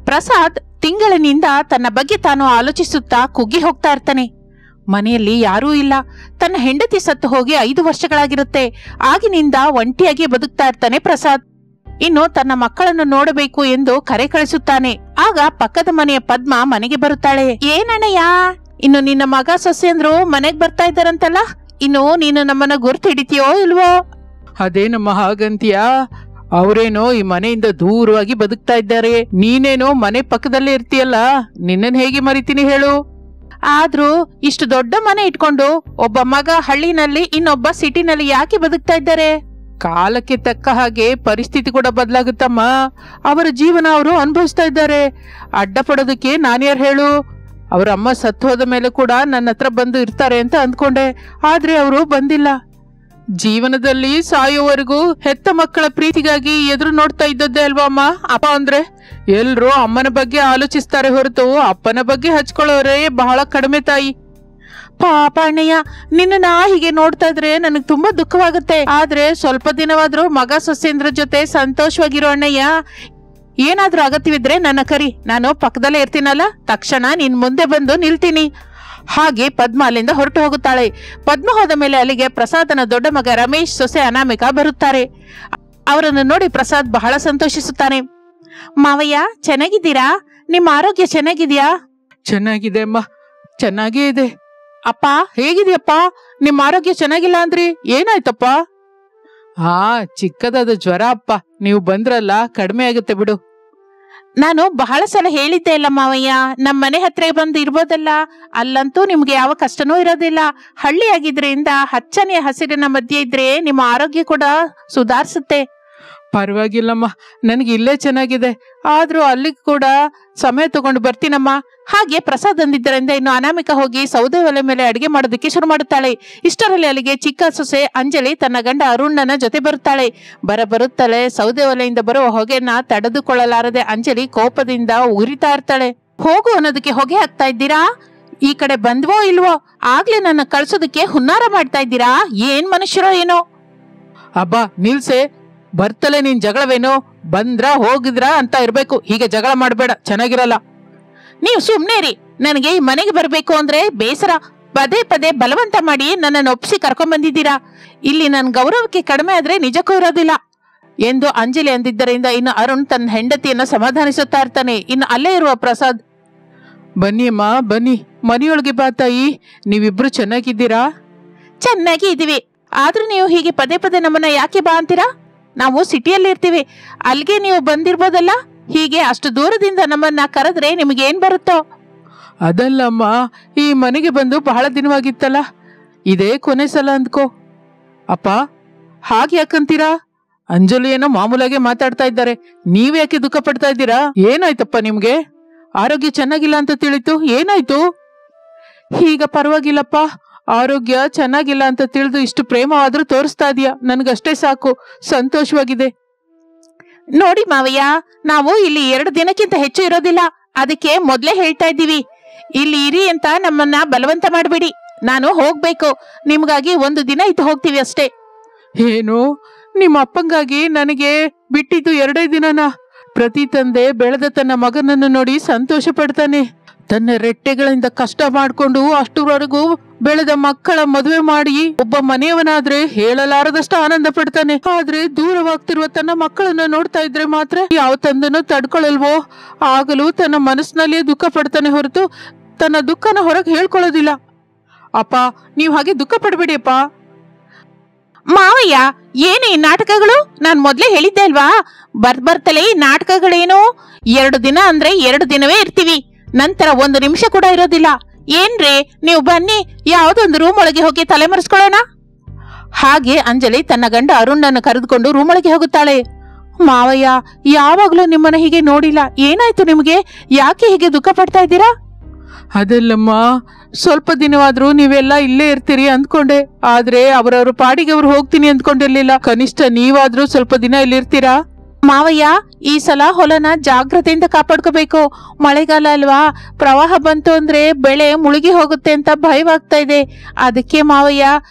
ಪ್ರಸಾದ್ ತಿಂಗಳಿನಿಂದ ತನ್ನ ಬಗ್ಗೆ ತಾನು ಆಲೋಚಿಸುತ್ತಾ ಕುಗ್ಗಿ ಹೋಗ್ತಾ ಇರ್ತಾನೆ. ಮನೆಯಲ್ಲಿ ಯಾರೂ ಇಲ್ಲ. ತನ್ನ ಹೆಂಡತಿ ಸತ್ತು ಹೋಗಿ 5 ವರ್ಷಗಳಾಗಿರುತ್ತೆ. ಆಗಿನಿಂದ ಒಂಟಿಯಾಗಿ ಬದುಕ್ತಾ ಇರ್ತಾನೆ ಪ್ರಸಾದ್. ಇನ್ನು ತನ್ನ ಮಕ್ಕಳನ್ನು ನೋಡಬೇಕು ಎಂದು ಕರೆ ಕಳಿಸುತ್ತಾನೆ. ಆಗ ಪಕ್ಕದ ಮನೆಯ ಪದ್ಮ ಮನೆಗೆ ಬರುತ್ತಾಳೆ. ಏನಣ್ಣಯ್ಯ, ಇನ್ನು ನಿನ್ನ ಮಗ ಸೊಸೆಂದ್ರು ಮನೆಗ್ ಬರ್ತಾ ಇದ್ದಾರಂತಲ್ಲ, ಇನ್ನು ನೀನು ನಮ್ಮನ್ನ ಗುರ್ತು ಹಿಡಿತೀಯೋ ಇಲ್ವೋ? ಅದೇನಮ್ಮ ಹಾಗಂತೀಯ? ಅವರೇನೋ ಈ ಮನೆಯಿಂದ ದೂರವಾಗಿ ಬದುಕ್ತಾ ಇದ್ದಾರೆ, ನೀನೇನೋ ಮನೆ ಪಕ್ಕದಲ್ಲೇ ಇರ್ತೀಯಲ್ಲ, ನಿನ್ನನ್ ಹೇಗೆ ಮರಿತೀನಿ ಹೇಳು? ಆದ್ರೂ ಇಷ್ಟು ದೊಡ್ಡ ಮನೆ ಇಟ್ಕೊಂಡು ಒಬ್ಬ ಮಗ ಹಳ್ಳಿನಲ್ಲಿ ಇನ್ನೊಬ್ಬ ಸಿಟಿನಲ್ಲಿ ಯಾಕೆ ಬದುಕ್ತಾ ಇದ್ದಾರೆ? ಕಾಲಕ್ಕೆ ತಕ್ಕ ಹಾಗೆ ಪರಿಸ್ಥಿತಿ ಕೂಡ ಬದಲಾಗುತ್ತಮ್ಮ. ಅವರ ಜೀವನ ಅವರು ಅನುಭವಿಸ್ತಾ ಇದ್ದಾರೆ. ಅಡ್ಡ ಪಡೋದಕ್ಕೆ ನಾನ್ಯಾರು ಹೇಳು? ಅವ್ರ ಅಮ್ಮ ಸತ್ತು ಹೋದ ಮೇಲೆ ಕೂಡ ನನ್ನ ಹತ್ರ ಬಂದು ಇರ್ತಾರೆ ಅಂತ ಅಂದ್ಕೊಂಡೆ, ಆದ್ರೆ ಅವರು ಬಂದಿಲ್ಲ. ಜೀವನದಲ್ಲಿ ಸಾಯೋವರೆಗೂ ಹೆತ್ತ ಮಕ್ಕಳ ಪ್ರೀತಿಗಾಗಿ ಎದುರು ನೋಡ್ತಾ ಇದ್ದದ್ದೇ ಅಲ್ವಾ ಅಮ್ಮ? ಅಪ್ಪ ಅಂದ್ರೆ ಎಲ್ರೂ ಅಮ್ಮನ ಬಗ್ಗೆ ಆಲೋಚಿಸ್ತಾರೆ ಹೊರತು ಅಪ್ಪನ ಬಗ್ಗೆ ಹಚ್ಕೊಳ್ಳೋರೇ ಬಹಳ ಕಡಿಮೆ ತಾಯಿ. ಪಾಪ ಅಣ್ಣಯ್ಯ, ನಿನ್ನ ಹೀಗೆ ನೋಡ್ತಾ ಇದ್ರೆ ನನಗ್ ತುಂಬಾ ದುಃಖವಾಗುತ್ತೆ. ಆದ್ರೆ ಸ್ವಲ್ಪ ದಿನವಾದ್ರೂ ಮಗ ಸೊಸೆಂದ್ರ ಜೊತೆ ಸಂತೋಷವಾಗಿರೋ ಅಣ್ಣಯ್ಯ. ಏನಾದ್ರೂ ಅಗತ್ಯವಿದ್ರೆ ನನ್ನ ಕರಿ, ನಾನು ಪಕ್ಕದಲ್ಲೇ ಇರ್ತೀನಲ್ಲ, ತಕ್ಷಣ ನಿನ್ ಮುಂದೆ ಬಂದು ನಿಲ್ತೀನಿ. ಹಾಗೆ ಪದ್ಮ ಅಲ್ಲಿಂದ ಹೊರಟು ಹೋಗುತ್ತಾಳೆ. ಪದ್ಮ ಹೋದ ಮೇಲೆ ಅಲ್ಲಿಗೆ ಪ್ರಸಾದನ ದೊಡ್ಡ ಮಗ ರಮೇಶ್, ಸೊಸೆ ಅನಾಮಿಕಾ ಬರುತ್ತಾರೆ. ಅವರನ್ನು ನೋಡಿ ಪ್ರಸಾದ್ ಬಹಳ ಸಂತೋಷಿಸುತ್ತಾನೆ. ಮಾವಯ್ಯ, ಚೆನ್ನಾಗಿದ್ದೀರಾ? ನಿಮ್ಮ ಆರೋಗ್ಯ ಚೆನ್ನಾಗಿದ್ಯಾ? ಚೆನ್ನಾಗಿದೆ ಅಮ್ಮ, ಚೆನ್ನಾಗೇ ಇದೆ. ಅಪ್ಪ ಹೇಗಿದೆಯಪ್ಪ? ನಿಮ್ಮ ಆರೋಗ್ಯ ಚೆನ್ನಾಗಿಲ್ಲ ಅಂದ್ರಿ, ಏನಾಯ್ತಪ್ಪ? ಚಿಕ್ಕದಾದ ಜ್ವರ ಅಪ್ಪ, ನೀವು ಬಂದ್ರಲ್ಲ ಕಡಿಮೆ ಆಗುತ್ತೆ ಬಿಡು. ನಾನು ಬಹಳ ಸಲ ಹೇಳಿದ್ದೆ ಇಲ್ಲ ಮಾವಯ್ಯ, ನಮ್ಮ ಮನೆ ಹತ್ರ ಬಂದು ಇರ್ಬೋದಲ್ಲ, ಅಲ್ಲಂತೂ ನಿಮ್ಗೆ ಯಾವ ಕಷ್ಟನೂ ಇರೋದಿಲ್ಲ. ಹಳ್ಳಿ ಆಗಿದ್ರಿಂದ ಹಚ್ಚನೆಯ ಹಸಿರಿನ ಮಧ್ಯೆ ಇದ್ರೆ ನಿಮ್ಮ ಆರೋಗ್ಯ ಕೂಡ ಸುಧಾರಿಸುತ್ತೆ. ಪರವಾಗಿಲ್ಲಮ್ಮ, ನನಗೆ ಇಲ್ಲೇ ಚೆನ್ನಾಗಿದೆ. ಆದ್ರೂ ಅಲ್ಲಿಗೆ ಕೂಡ ಸಮಯ ತಗೊಂಡು ಬರ್ತೀನಮ್ಮ. ಹಾಗೆ ಪ್ರಸಾದ್ ಅಂದಿದ್ದರಿಂದ ಇನ್ನು ಅನಾಮಿಕಾ ಹೋಗಿ ಸೌದೆ ಒಲೆ ಮೇಲೆ ಅಡಿಗೆ ಮಾಡೋದಕ್ಕೆ ಶುರು ಮಾಡುತ್ತಾಳೆ. ಇಷ್ಟರಲ್ಲಿ ಅಲ್ಲಿಗೆ ಚಿಕ್ಕ ಸೊಸೆ ಅಂಜಲಿ ತನ್ನ ಗಂಡ ಅರುಣನ ಜೊತೆ ಬರುತ್ತಾಳೆ. ಬರುತ್ತಲೇ ಸೌದೆ ಒಲೆಯಿಂದ ಬರುವ ಹೊಗೆನ ತಡೆದುಕೊಳ್ಳಲಾರದೆ ಅಂಜಲಿ ಕೋಪದಿಂದ ಉರಿತಾ ಇರ್ತಾಳೆ. ಹೋಗು ಅನ್ನೋದಕ್ಕೆ ಹೊಗೆ ಹಾಕ್ತಾ ಇದ್ದೀರಾ? ಈ ಕಡೆ ಬಂದ್ವೋ ಇಲ್ವೋ? ಆಗ್ಲೇ ನನ್ನ ಕಳ್ಸೋದಕ್ಕೆ ಹುನ್ನಾರ ಮಾಡ್ತಾ ಇದ್ದೀರಾ? ಏನ್ ಮನುಷ್ಯರೋ ಏನೋ? ಅಬ್ಬಾ ನಿಲ್ಸೆ, ಬರ್ತಲೇ ನೀನ್ ಜಗಳವೇನೋ? ಬಂದ್ರ ಹೋಗಿದ್ರ ಅಂತ ಇರ್ಬೇಕು, ಹೀಗೆ ಜಗಳ ಮಾಡ್ಬೇಡ, ಚೆನ್ನಾಗಿರಲ್ಲ. ನೀವು ಸುಮ್ನೇರಿ, ನನಗೆ ಈ ಮನೆಗೆ ಬರ್ಬೇಕು ಅಂದ್ರೆ ಬೇಸರ. ಪದೇ ಪದೇ ಬಲವಂತ ಮಾಡಿ ನನ್ನನ್ನು ಒಪ್ಪಿಸಿ ಕರ್ಕೊಂಡ್ ಬಂದಿದ್ದೀರಾ. ಇಲ್ಲಿ ನನ್ನ ಗೌರವಕ್ಕೆ ಕಡಿಮೆ ಆದ್ರೆ ನಿಜಕ್ಕೂ ಇರೋದಿಲ್ಲ ಎಂದು ಅಂಜಲಿ ಅಂದಿದ್ದರಿಂದ ಇನ್ನು ಅರುಣ್ ತನ್ನ ಹೆಂಡತಿಯನ್ನು ಸಮಾಧಾನಿಸುತ್ತಾ ಇರ್ತಾನೆ. ಇನ್ನು ಅಲ್ಲೇ ಇರುವ ಪ್ರಸಾದ್, ಬನ್ನಿ ಅಮ್ಮ ಬನ್ನಿ, ಮನೆಯೊಳಗೆ ಬಾ ತಾಯಿ. ನೀವಿಬ್ರು ಚೆನ್ನಾಗಿದ್ದೀರಾ? ಚೆನ್ನಾಗಿ ಇದೀವಿ. ಆದ್ರೂ ನೀವು ಹೀಗೆ ಪದೇ ಪದೇ ನಮ್ಮನ್ನ ಯಾಕೆ ಬಾ ಅಂತೀರಾ? ನಾವು ಸಿಟಿಯಲ್ಲಿ ಇರ್ತೀವಿ, ಅಲ್ಲಿಗೆ ನೀವು ಬಂದಿರ್ಬೋದಲ್ಲ. ಹೀಗೆ ಅಷ್ಟು ದೂರದಿಂದ ನಮ್ಮನ್ನ ಕರೆದ್ರೆ ನಿಮ್ಗೆ ಏನ್ ಬರುತ್ತೋ? ಅದಲ್ಲಮ್ಮ, ಈ ಮನೆಗೆ ಬಂದು ಬಹಳ ದಿನವಾಗಿತ್ತಲ್ಲ, ಇದೇ ಕೊನೆ ಸಲ ಅಂದ್ಕೋ. ಅಪ್ಪ ಹಾಗೆ ಯಾಕಂತೀರಾ? ಅಂಜಲಿ ಏನೋ ಮಾಮೂಲಾಗೆ ಮಾತಾಡ್ತಾ ಇದ್ದಾರೆ, ನೀವ್ಯಾಕೆ ದುಃಖ ಪಡ್ತಾ ಇದ್ದೀರಾ? ಏನಾಯ್ತಪ್ಪ ನಿಮ್ಗೆ? ಆರೋಗ್ಯ ಚೆನ್ನಾಗಿಲ್ಲ ಅಂತ ತಿಳಿತು, ಏನಾಯ್ತು? ಈಗ ಪರವಾಗಿಲ್ಲಪ್ಪ, ಆರೋಗ್ಯ ಚೆನ್ನಾಗಿಲ್ಲ ಅಂತ ತಿಳಿದು ಇಷ್ಟು ಪ್ರೇಮವಾದ್ರೂ ತೋರಿಸ್ತಾ ಇದೀಯ, ನನ್ಗಷ್ಟೇ ಸಾಕು, ಸಂತೋಷವಾಗಿದೆ. ನೋಡಿ ಮಾವಯ್ಯ, ನಾವು ಇಲ್ಲಿ 2 ದಿನಕ್ಕಿಂತ ಹೆಚ್ಚು ಇರೋದಿಲ್ಲ. ಅದಕ್ಕೆ ಮೊದ್ಲೇ ಹೇಳ್ತಾ ಇದ್ದೀವಿ, ಇಲ್ಲಿ ಇರಿ ಅಂತ ನಮ್ಮನ್ನ ಬಲವಂತ ಮಾಡಬೇಡಿ. ನಾನು ಹೋಗ್ಬೇಕು, ನಿಮ್ಗಾಗಿ 1 ದಿನ ಇದ್ದು ಹೋಗ್ತೀವಿ ಅಷ್ಟೇ. ಏನು, ನಿಮ್ಮ ಅಪ್ಪಂಗಾಗಿ ನನಗೆ ಬಿಟ್ಟಿದ್ದು 2 ದಿನನಾ? ಪ್ರತಿ ತಂದೆ ಬೆಳೆದ ತನ್ನ ಮಗನನ್ನು ನೋಡಿ ಸಂತೋಷ ಪಡ್ತಾನೆ. ತನ್ನ ರೆಟ್ಟೆಗಳಿಂದ ಕಷ್ಟ ಮಾಡ್ಕೊಂಡು ಅಷ್ಟರವರೆಗೂ ಬೆಳೆದ ಮಕ್ಕಳ ಮದುವೆ ಮಾಡಿ ಒಬ್ಬ ಮನೆಯವನಾದ್ರೆ ಹೇಳಲಾರದಷ್ಟು ಆನಂದ ಪಡ್ತಾನೆ. ಆದ್ರೆ ದೂರವಾಗ್ತಿರುವ ತನ್ನ ಮಕ್ಕಳನ್ನ ನೋಡ್ತಾ ಇದ್ರೆ ಮಾತ್ರ ಯಾವ ತಂದೆನೂ ತಡ್ಕೊಳ್ಳಲ್ವೋ, ಆಗಲೂ ತನ್ನ ಮನಸ್ಸಿನಲ್ಲಿಯೇ ದುಃಖ ಪಡ್ತಾನೆ ಹೊರತು ತನ್ನ ದುಃಖನ ಹೊರಗೆ ಹೇಳ್ಕೊಳ್ಳೋದಿಲ್ಲ. ಅಪ್ಪ ನೀವು ಹಾಗೆ ದುಃಖ ಪಡ್ಬೇಡಿ ಅಪ್ಪ. ಮಾವಯ್ಯ, ಏನು ಈ ನಾಟಕಗಳು? ನಾನ್ ಮೊದ್ಲೇ ಹೇಳಿದ್ದೆ ಅಲ್ವಾ, ಬರ್ತಲೇ ಈ ನಾಟಕಗಳೇನು? 2 ದಿನ ಅಂದ್ರೆ 2 ದಿನವೇ ಇರ್ತೀವಿ, ನಂತರ 1 ನಿಮಿಷ ಕೂಡ ಇರೋದಿಲ್ಲ. ಏನ್ರಿ ನೀವು ಬನ್ನಿ, ಯಾವುದೊಂದು ರೂಮ್ ಒಳಗೆ ಹೋಗಿ ತಲೆಮರೆಸ್ಕೊಳ್ಳೋಣ. ಹಾಗೆ ಅಂಜಲಿ ತನ್ನ ಗಂಡ ಅರುಣನ್ನು ಕರೆದುಕೊಂಡು ರೂಮ್ ಒಳಗೆ ಹೋಗುತ್ತಾಳೆ. ಮಾವಯ್ಯ, ಯಾವಾಗ್ಲೂ ನಿಮ್ಮನ್ನ ಹೀಗೆ ನೋಡಿಲ್ಲ, ಏನಾಯ್ತು ನಿಮ್ಗೆ? ಯಾಕೆ ಹೀಗೆ ದುಃಖ ಪಡ್ತಾ ಇದ್ದೀರಾ? ಅದಲ್ಲಮ್ಮ, ಸ್ವಲ್ಪ ದಿನವಾದ್ರೂ ನೀವೆಲ್ಲ ಇಲ್ಲೇ ಇರ್ತೀರಿ ಅಂದ್ಕೊಂಡೆ, ಆದ್ರೆ ಅವರವ್ರ ಪಾಡಿಗೆ ಅವ್ರು ಹೋಗ್ತೀನಿ ಅಂದ್ಕೊಂಡಿರ್ಲಿಲ್ಲ. ಕನಿಷ್ಠ ನೀವಾದ್ರೂ ಸ್ವಲ್ಪ ದಿನ ಇಲ್ಲಿರ್ತೀರಾ? ಮಾವಯ್ಯ, ಈ ಸಲ ಹೊಲನ ಜಾಗ್ರತೆಯಿಂದ ಕಾಪಾಡ್ಕೋಬೇಕು. ಮಳೆಗಾಲ ಅಲ್ವಾ, ಪ್ರವಾಹ ಬಂತು ಅಂದ್ರೆ ಬೆಳೆ ಮುಳುಗಿ ಹೋಗುತ್ತೆ ಅಂತ ಭಯವಾಗ್ತಾ ಇದೆ. ಅದಕ್ಕೆ ಮಾವಯ್ಯ,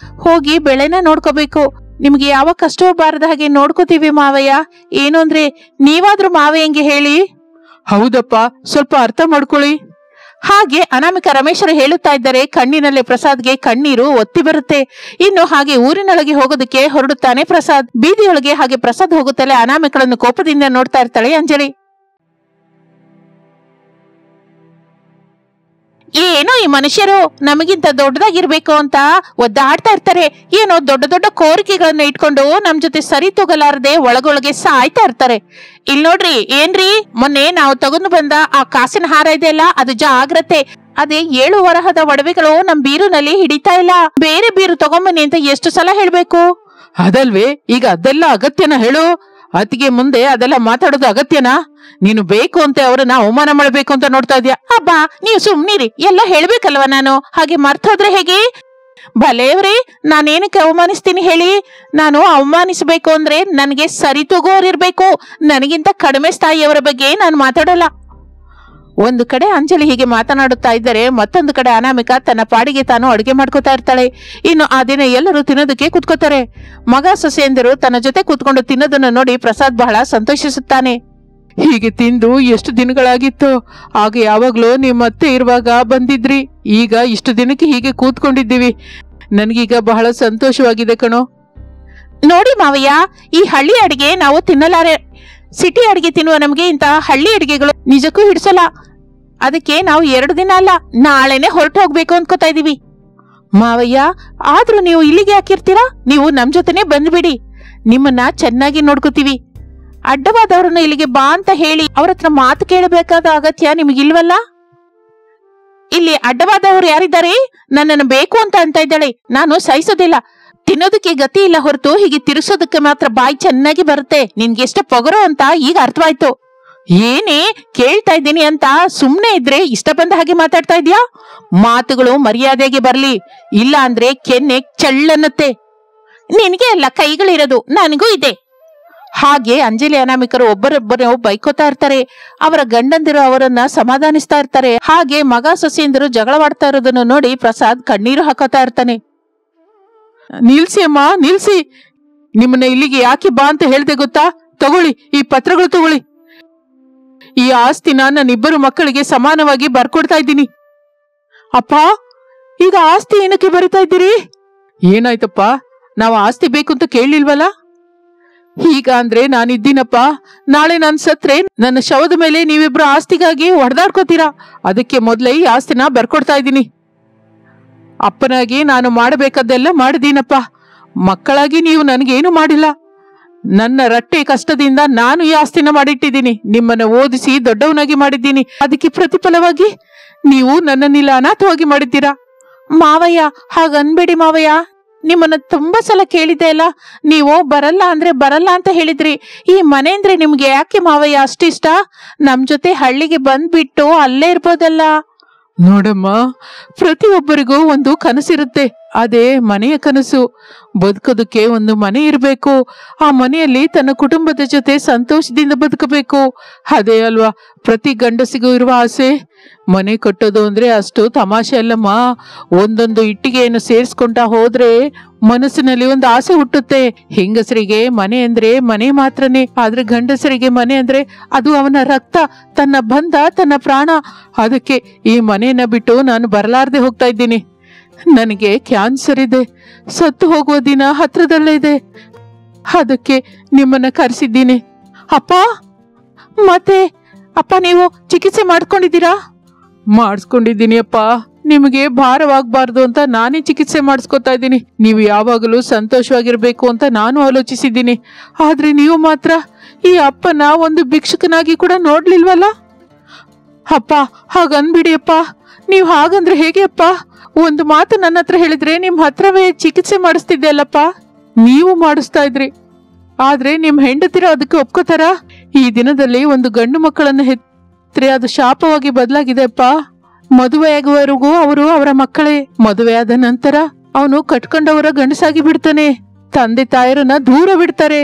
ಹೋಗಿ ಬೆಳೆನ ನೋಡ್ಕೋಬೇಕು. ನಿಮ್ಗೆ ಯಾವ ಕಷ್ಟವೂ ಬಾರದ ಹಾಗೆ ನೋಡ್ಕೋತೀವಿ ಮಾವಯ್ಯ. ಏನು ಅಂದ್ರೆ ನೀವಾದ್ರೂ ಮಾವಯ್ಯಂಗೆ ಹೇಳಿ. ಹೌದಪ್ಪ, ಸ್ವಲ್ಪ ಅರ್ಥ ಮಾಡ್ಕೊಳ್ಳಿ. ಹಾಗೆ ಅನಾಮಿಕ ರಮೇಶರು ಹೇಳುತ್ತಾ ಇದ್ದರೆ ಕಣ್ಣಿನಲ್ಲಿ ಪ್ರಸಾದ್ಗೆ ಕಣ್ಣೀರು ಒತ್ತಿ ಬರುತ್ತೆ. ಇನ್ನು ಹಾಗೆ ಊರಿನೊಳಗೆ ಹೋಗೋದಕ್ಕೆ ಹೊರಡುತ್ತಾನೆ ಪ್ರಸಾದ್. ಬೀದಿಯೊಳಗೆ ಹಾಗೆ ಪ್ರಸಾದ್ ಹೋಗುತ್ತಲೇ ಅನಾಮಿಕಳನ್ನು ಕೋಪದಿಂದ ನೋಡ್ತಾ ಇರ್ತಾಳೆ ಅಂಜಲಿ. ಏನೋ ಈ ಮನುಷ್ಯರು ನಮಗಿಂತ ದೊಡ್ಡದಾಗಿರ್ಬೇಕು ಅಂತ ಒದ್ದಾಡ್ತಾ ಇರ್ತಾರೆ. ಏನೋ ದೊಡ್ಡ ದೊಡ್ಡ ಕೋರಿಕೆಗಳನ್ನ ಇಟ್ಕೊಂಡು ನಮ್ ಜೊತೆ ಸರಿ ತಗೋಲಾರದೆ ಒಳಗೊಳಗೆ ಸಾಯ್ತಾ ಇರ್ತಾರೆ. ಇಲ್ ನೋಡ್ರಿ, ಏನ್ರಿ, ಮೊನ್ನೆ ನಾವು ತಗೊಂಡು ಬಂದ ಆ ಕಾಸಿನ ಹಾರ ಇದೆಯಲ್ಲ, ಅದು ಜಾಗ್ರತೆ. ಅದೇ 7 ವರಹದ ಒಡವೆಗಳು ನಮ್ ಬೀರುನಲ್ಲಿ ಹಿಡಿತಾ ಇಲ್ಲ. ಬೇರೆ ಬೀರು ತಗೊಂಬನ್ನಿ ಅಂತ ಎಷ್ಟು ಸಲ ಹೇಳ್ಬೇಕು? ಅದಲ್ವೇ, ಈಗ ಅದೆಲ್ಲ ಅಗತ್ಯನ ಹೇಳು? ಅತಿಗೆ ಮುಂದೆ ಅದೆಲ್ಲ ಮಾತಾಡೋದು ಅಗತ್ಯನಾ? ನೀನು ಬೇಕು ಅಂತ ಅವರನ್ನ ಅವಮಾನ ಮಾಡ್ಬೇಕು ಅಂತ ನೋಡ್ತಾ ಇದ್ಯಾ? ಅಬ್ಬಾ, ನೀವು ಸುಮ್ನಿರಿ, ಎಲ್ಲ ಹೇಳ್ಬೇಕಲ್ವ ನಾನು. ಹಾಗೆ ಮರ್ತೋದ್ರೆ ಹೇಗೆ? ಭಲೇವ್ರಿ, ನಾನೇನಕ್ಕೆ ಅವಮಾನಿಸ್ತೀನಿ ಹೇಳಿ? ನಾನು ಅವಮಾನಿಸ್ಬೇಕು ಅಂದ್ರೆ ನನಗೆ ಸರಿ ತಗೋರಿರ್ಬೇಕು. ನನಗಿಂತ ಕಡಿಮೆ ಸ್ಥಾಯಿಯವರ ಬಗ್ಗೆ ನಾನು ಮಾತಾಡಲ್ಲ. ಒಂದು ಕಡೆ ಅಂಜಲಿ ಹೀಗೆ ಮಾತನಾಡುತ್ತಾ ಇದ್ದರೆ ಮತ್ತೊಂದು ಕಡೆ ಅನಾಮಿಕ ತನ್ನ ಪಾಡಿಗೆ ತಾನು ಅಡುಗೆ ಮಾಡ್ಕೋತಾ ಇರ್ತಾಳೆ. ಇನ್ನು ಆ ದಿನ ಎಲ್ಲರೂ ತಿನ್ನೋದಕ್ಕೆ ಕೂತ್ಕೋತಾರೆ. ಮಗ ಸೊಸೆಯಂದಿರು ತನ್ನ ಜೊತೆ ಕೂತ್ಕೊಂಡು ತಿನ್ನೋದನ್ನು ನೋಡಿ ಪ್ರಸಾದ್ ಬಹಳ ಸಂತೋಷಿಸುತ್ತಾನೆ. ಹೀಗೆ ತಿಂದು ಎಷ್ಟು ದಿನಗಳಾಗಿತ್ತು. ಆಗ ಯಾವಾಗ್ಲೂ ನಿಮ್ಮ ಅತ್ತೆ ಇರುವಾಗ ಬಂದಿದ್ರಿ. ಈಗ ಇಷ್ಟು ದಿನಕ್ಕೆ ಹೀಗೆ ಕೂತ್ಕೊಂಡಿದ್ದೀವಿ. ನನ್ಗೀಗ ಬಹಳ ಸಂತೋಷವಾಗಿದೆ ಕಣೋ. ನೋಡಿ ಮಾವಯ್ಯ, ಈ ಹಳ್ಳಿ ಅಡಿಗೆ ನಾವು ತಿನ್ನಲಾರೆ. ಸಿಟಿ ಅಡಿಗೆ ತಿನ್ನುವ ನಮ್ಗೆ ಇಂತ ಹಳ್ಳಿ ಅಡಿಗೆಗಳು ನಿಜಕ್ಕೂ ಹಿಡಿಸಲ್ಲ. ಅದಕ್ಕೆ ನಾವು 2 ದಿನ ಅಲ್ಲ, ನಾಳೆನೆ ಹೊರಟು ಹೋಗ್ಬೇಕು ಅನ್ಕೋತಾ ಇದೀವಿ. ಮಾವಯ್ಯ, ಆದ್ರೂ ನೀವು ಇಲ್ಲಿಗೆ ಯಾಕಿರ್ತೀರಾ? ನೀವು ನಮ್ ಜೊತೆನೆ ಬಂದ್ಬಿಡಿ, ನಿಮ್ಮನ್ನ ಚೆನ್ನಾಗಿ ನೋಡ್ಕೋತೀವಿ. ಅಡ್ಡವಾದವ್ರನ್ನ ಇಲ್ಲಿಗೆ ಬಾ ಅಂತ ಹೇಳಿ ಅವ್ರ ಹತ್ರ ಮಾತು ಕೇಳಬೇಕಾದ ಅಗತ್ಯ ನಿಮಗಿಲ್ವಲ್ಲ? ಇಲ್ಲಿ ಅಡ್ಡವಾದವ್ರು ಯಾರಿದ್ದಾರೆ? ನನ್ನನ್ನು ಬೇಕು ಅಂತ ಇದ್ದಾಳೆ. ನಾನು ಸಹಿಸೋದಿಲ್ಲ. ತಿನ್ನೋದಕ್ಕೆ ಗತಿ ಇಲ್ಲ ಹೊರತು ಹೀಗೆ ತಿರ್ಸೋದಕ್ಕೆ ಮಾತ್ರ ಬಾಯಿ ಚೆನ್ನಾಗಿ ಬರುತ್ತೆ. ನಿನ್ಗೆಷ್ಟ ಪೊಗರೋ ಅಂತ ಈಗ ಅರ್ಥವಾಯ್ತು. ಏನೇ ಕೇಳ್ತಾ ಇದ್ದೀನಿ ಅಂತ ಸುಮ್ನೆ ಇದ್ರೆ ಇಷ್ಟ ಬಂದ ಹಾಗೆ ಮಾತಾಡ್ತಾ ಇದ್ಯಾ? ಮಾತುಗಳು ಮರ್ಯಾದೆಗೆ ಬರ್ಲಿ, ಇಲ್ಲ ಅಂದ್ರೆ ಕೆನ್ನೆ ಚಳ್ಳನ್ನತ್ತೆ. ನಿನ್ಗೆ ಎಲ್ಲ ಕೈಗಳಿರೋದು, ನನಗೂ ಇದೆ. ಹಾಗೆ ಅಂಜಲಿ ಅನಾಮಿಕರು ಒಬ್ಬರೊಬ್ಬರು ಬೈಕೋತಾ ಇರ್ತಾರೆ. ಅವರ ಗಂಡಂದಿರು ಅವರನ್ನ ಸಮಾಧಾನಿಸ್ತಾ ಇರ್ತಾರೆ. ಹಾಗೆ ಮಗ ಸೊಸೆಯಂದಿರು ಜಗಳವಾಡ್ತಾ ಇರೋದನ್ನು ನೋಡಿ ಪ್ರಸಾದ್ ಕಣ್ಣೀರು ಹಾಕೋತಾ ಇರ್ತಾನೆ. ನಿಲ್ಸಿ ಅಮ್ಮ, ನಿಲ್ಸಿ. ನಿಮ್ಮನ್ನ ಇಲ್ಲಿಗೆ ಯಾಕೆ ಬಾ ಅಂತ ಹೇಳ್ದೆ ಗೊತ್ತಾ? ತಗೊಳ್ಳಿ, ಈ ಪತ್ರಗಳು ತಗೊಳ್ಳಿ. ಈ ಆಸ್ತಿನ ನನ್ನಿಬ್ಬರು ಮಕ್ಕಳಿಗೆ ಸಮಾನವಾಗಿ ಬರ್ಕೊಡ್ತಾ ಇದ್ದೀನಿ. ಅಪ್ಪ, ಈಗ ಆಸ್ತಿ ಏನಕ್ಕೆ ಬರಿತಾ ಇದ್ದೀರಿ? ಏನಾಯ್ತಪ್ಪ? ನಾವು ಆಸ್ತಿ ಬೇಕು ಅಂತ ಕೇಳಲಿಲ್ವಲ್ಲ? ಈಗ ಅಂದ್ರೆ ನಾನಿದ್ದೀನಪ್ಪ. ನಾಳೆ ನಾನು ಸತ್ರೆ ನನ್ನ ಶವದ ಮೇಲೆ ನೀವಿಬ್ರು ಆಸ್ತಿಗಾಗಿ ಹೊಡೆದಾಡ್ಕೋತೀರಾ. ಅದಕ್ಕೆ ಮೊದಲೇ ಈ ಆಸ್ತಿನ ಬರ್ಕೊಡ್ತಾ ಇದ್ದೀನಿ. ಅಪ್ಪನಾಗಿ ನಾನು ಮಾಡಬೇಕಾದ್ದೆಲ್ಲ ಮಾಡಿದೀನಪ್ಪ. ಮಕ್ಕಳಾಗಿ ನೀವು ನನಗೇನು ಮಾಡಿಲ್ಲ. ನನ್ನ ರಟ್ಟೆ ಕಷ್ಟದಿಂದ ನಾನು ಈ ಆಸ್ತಿನ ಮಾಡಿಟ್ಟಿದ್ದೀನಿ. ನಿಮ್ಮನ್ನ ಓದಿಸಿ ದೊಡ್ಡವನಾಗಿ ಮಾಡಿದ್ದೀನಿ. ಅದಕ್ಕೆ ಪ್ರತಿಫಲವಾಗಿ ನೀವು ನನ್ನನ್ನಿಲ್ಲ ಅನಾಥವಾಗಿ ಮಾಡಿದ್ದೀರಾ. ಮಾವಯ್ಯ, ಹಾಗನ್ಬೇಡಿ ಮಾವಯ್ಯ. ನಿಮ್ಮನ್ನ ತುಂಬಾ ಸಲ ಕೇಳಿದ್ದೆ ಅಲ್ಲ, ನೀವು ಬರಲ್ಲ ಅಂದ್ರೆ ಬರಲ್ಲ ಅಂತ ಹೇಳಿದ್ರಿ. ಈ ಮನೆ ಅಂದ್ರೆ ನಿಮ್ಗೆ ಯಾಕೆ ಮಾವಯ್ಯ ಅಷ್ಟಿಷ್ಟ? ನಮ್ ಜೊತೆ ಹಳ್ಳಿಗೆ ಬಂದ್ಬಿಟ್ಟು ಅಲ್ಲೇ ಇರ್ಬೋದಲ್ಲ. ನೋಡಮ್ಮ, ಪ್ರತಿಯೊಬ್ಬರಿಗೂ ಒಂದು ಕನಸಿರುತ್ತೆ. ಅದೇ ಮನೆಯ ಕನಸು. ಬದುಕೋದಕ್ಕೆ ಒಂದು ಮನೆ ಇರಬೇಕು. ಆ ಮನೆಯಲ್ಲಿ ತನ್ನ ಕುಟುಂಬದ ಜೊತೆ ಸಂತೋಷದಿಂದ ಬದುಕಬೇಕು. ಅದೇ ಅಲ್ವಾ ಪ್ರತಿ ಗಂಡಸಿಗೂ ಇರುವ ಆಸೆ. ಮನೆ ಕಟ್ಟೋದು ಅಂದ್ರೆ ಅಷ್ಟು ತಮಾಷೆ ಅಲ್ಲಮ್ಮ. ಒಂದೊಂದು ಇಟ್ಟಿಗೆಯನ್ನು ಸೇರಿಸ್ಕೊಂಡ ಹೋದ್ರೆ ಮನಸ್ಸಿನಲ್ಲಿ ಒಂದು ಆಸೆ ಹುಟ್ಟುತ್ತೆ. ಹೆಂಗಸರಿಗೆ ಮನೆ ಅಂದ್ರೆ ಮನೆ ಮಾತ್ರನೇ, ಆದ್ರೆ ಗಂಡಸರಿಗೆ ಮನೆ ಅಂದ್ರೆ ಅದು ಅವನ ರಕ್ತ, ತನ್ನ ಬಂಧ, ತನ್ನ ಪ್ರಾಣ. ಅದಕ್ಕೆ ಈ ಮನೆಯನ್ನ ಬಿಟ್ಟು ನಾನು ಬರಲಾರ್ದೆ ಹೋಗ್ತಾ ಇದ್ದೀನಿ. ನನಗೆ ಕ್ಯಾನ್ಸರ್ ಇದೆ. ಸತ್ತು ಹೋಗುವ ದಿನ ಹತ್ರದಲ್ಲೇ ಇದೆ. ಅದಕ್ಕೆ ನಿಮ್ಮನ್ನ ಕರೆಸಿದ್ದೀನಿ. ಅಪ್ಪ, ಮತ್ತೆ ಅಪ್ಪ ನೀವು ಚಿಕಿತ್ಸೆ ಮಾಡ್ಕೊಂಡಿದ್ದೀರಾ? ಮಾಡಿಸ್ಕೊಂಡಿದ್ದೀನಿ ಅಪ್ಪ. ನಿಮಗೆ ಭಾರವಾಗಬಾರ್ದು ಅಂತ ನಾನೇ ಚಿಕಿತ್ಸೆ ಮಾಡಿಸ್ಕೊತಾ ಇದ್ದೀನಿ. ನೀವು ಯಾವಾಗಲೂ ಸಂತೋಷವಾಗಿರ್ಬೇಕು ಅಂತ ನಾನು ಆಲೋಚಿಸಿದ್ದೀನಿ. ಆದ್ರೆ ನೀವು ಮಾತ್ರ ಈ ಅಪ್ಪನ ಒಂದು ಭಿಕ್ಷುಕನಾಗಿ ಕೂಡ ನೋಡ್ಲಿಲ್ವಲ್ಲ. ಅಪ್ಪ, ಹಾಗನ್ಬಿಡಿ ಅಪ್ಪ. ನೀವು ಹಾಗಂದ್ರೆ ಹೇಗೆ ಅಪ್ಪ? ಒಂದು ಮಾತು ನನ್ನ ಹತ್ರ ಹೇಳಿದ್ರೆ ನಿಮ್ ಹತ್ರವೇ ಚಿಕಿತ್ಸೆ ಮಾಡಿಸ್ತಿದ್ದೆ ಅಲ್ಲಪ್ಪ. ನೀವು ಮಾಡಿಸ್ತಾ ಇದ್ರಿ, ಆದ್ರೆ ನಿಮ್ ಹೆಂಡತಿರ ಅದಕ್ಕೆ ಒಪ್ಕೋತಾರ? ಈ ದಿನದಲ್ಲಿ ಒಂದು ಗಂಡು ಮಕ್ಕಳನ್ನು ಹೆತ್ತರೆ ಅದು ಶಾಪವಾಗಿ ಬದಲಾಗಿದೆ ಅಪ್ಪ. ಮದುವೆಯಾಗುವವರೆಗೂ ಅವರು ಅವರ ಮಕ್ಕಳೇ. ಮದುವೆಯಾದ ನಂತರ ಅವನು ಕಟ್ಕೊಂಡವರ ಗಂಡಸಾಗಿ ಬಿಡ್ತಾನೆ. ತಂದೆ ತಾಯರನ್ನ ದೂರ ಬಿಡ್ತಾರೆ.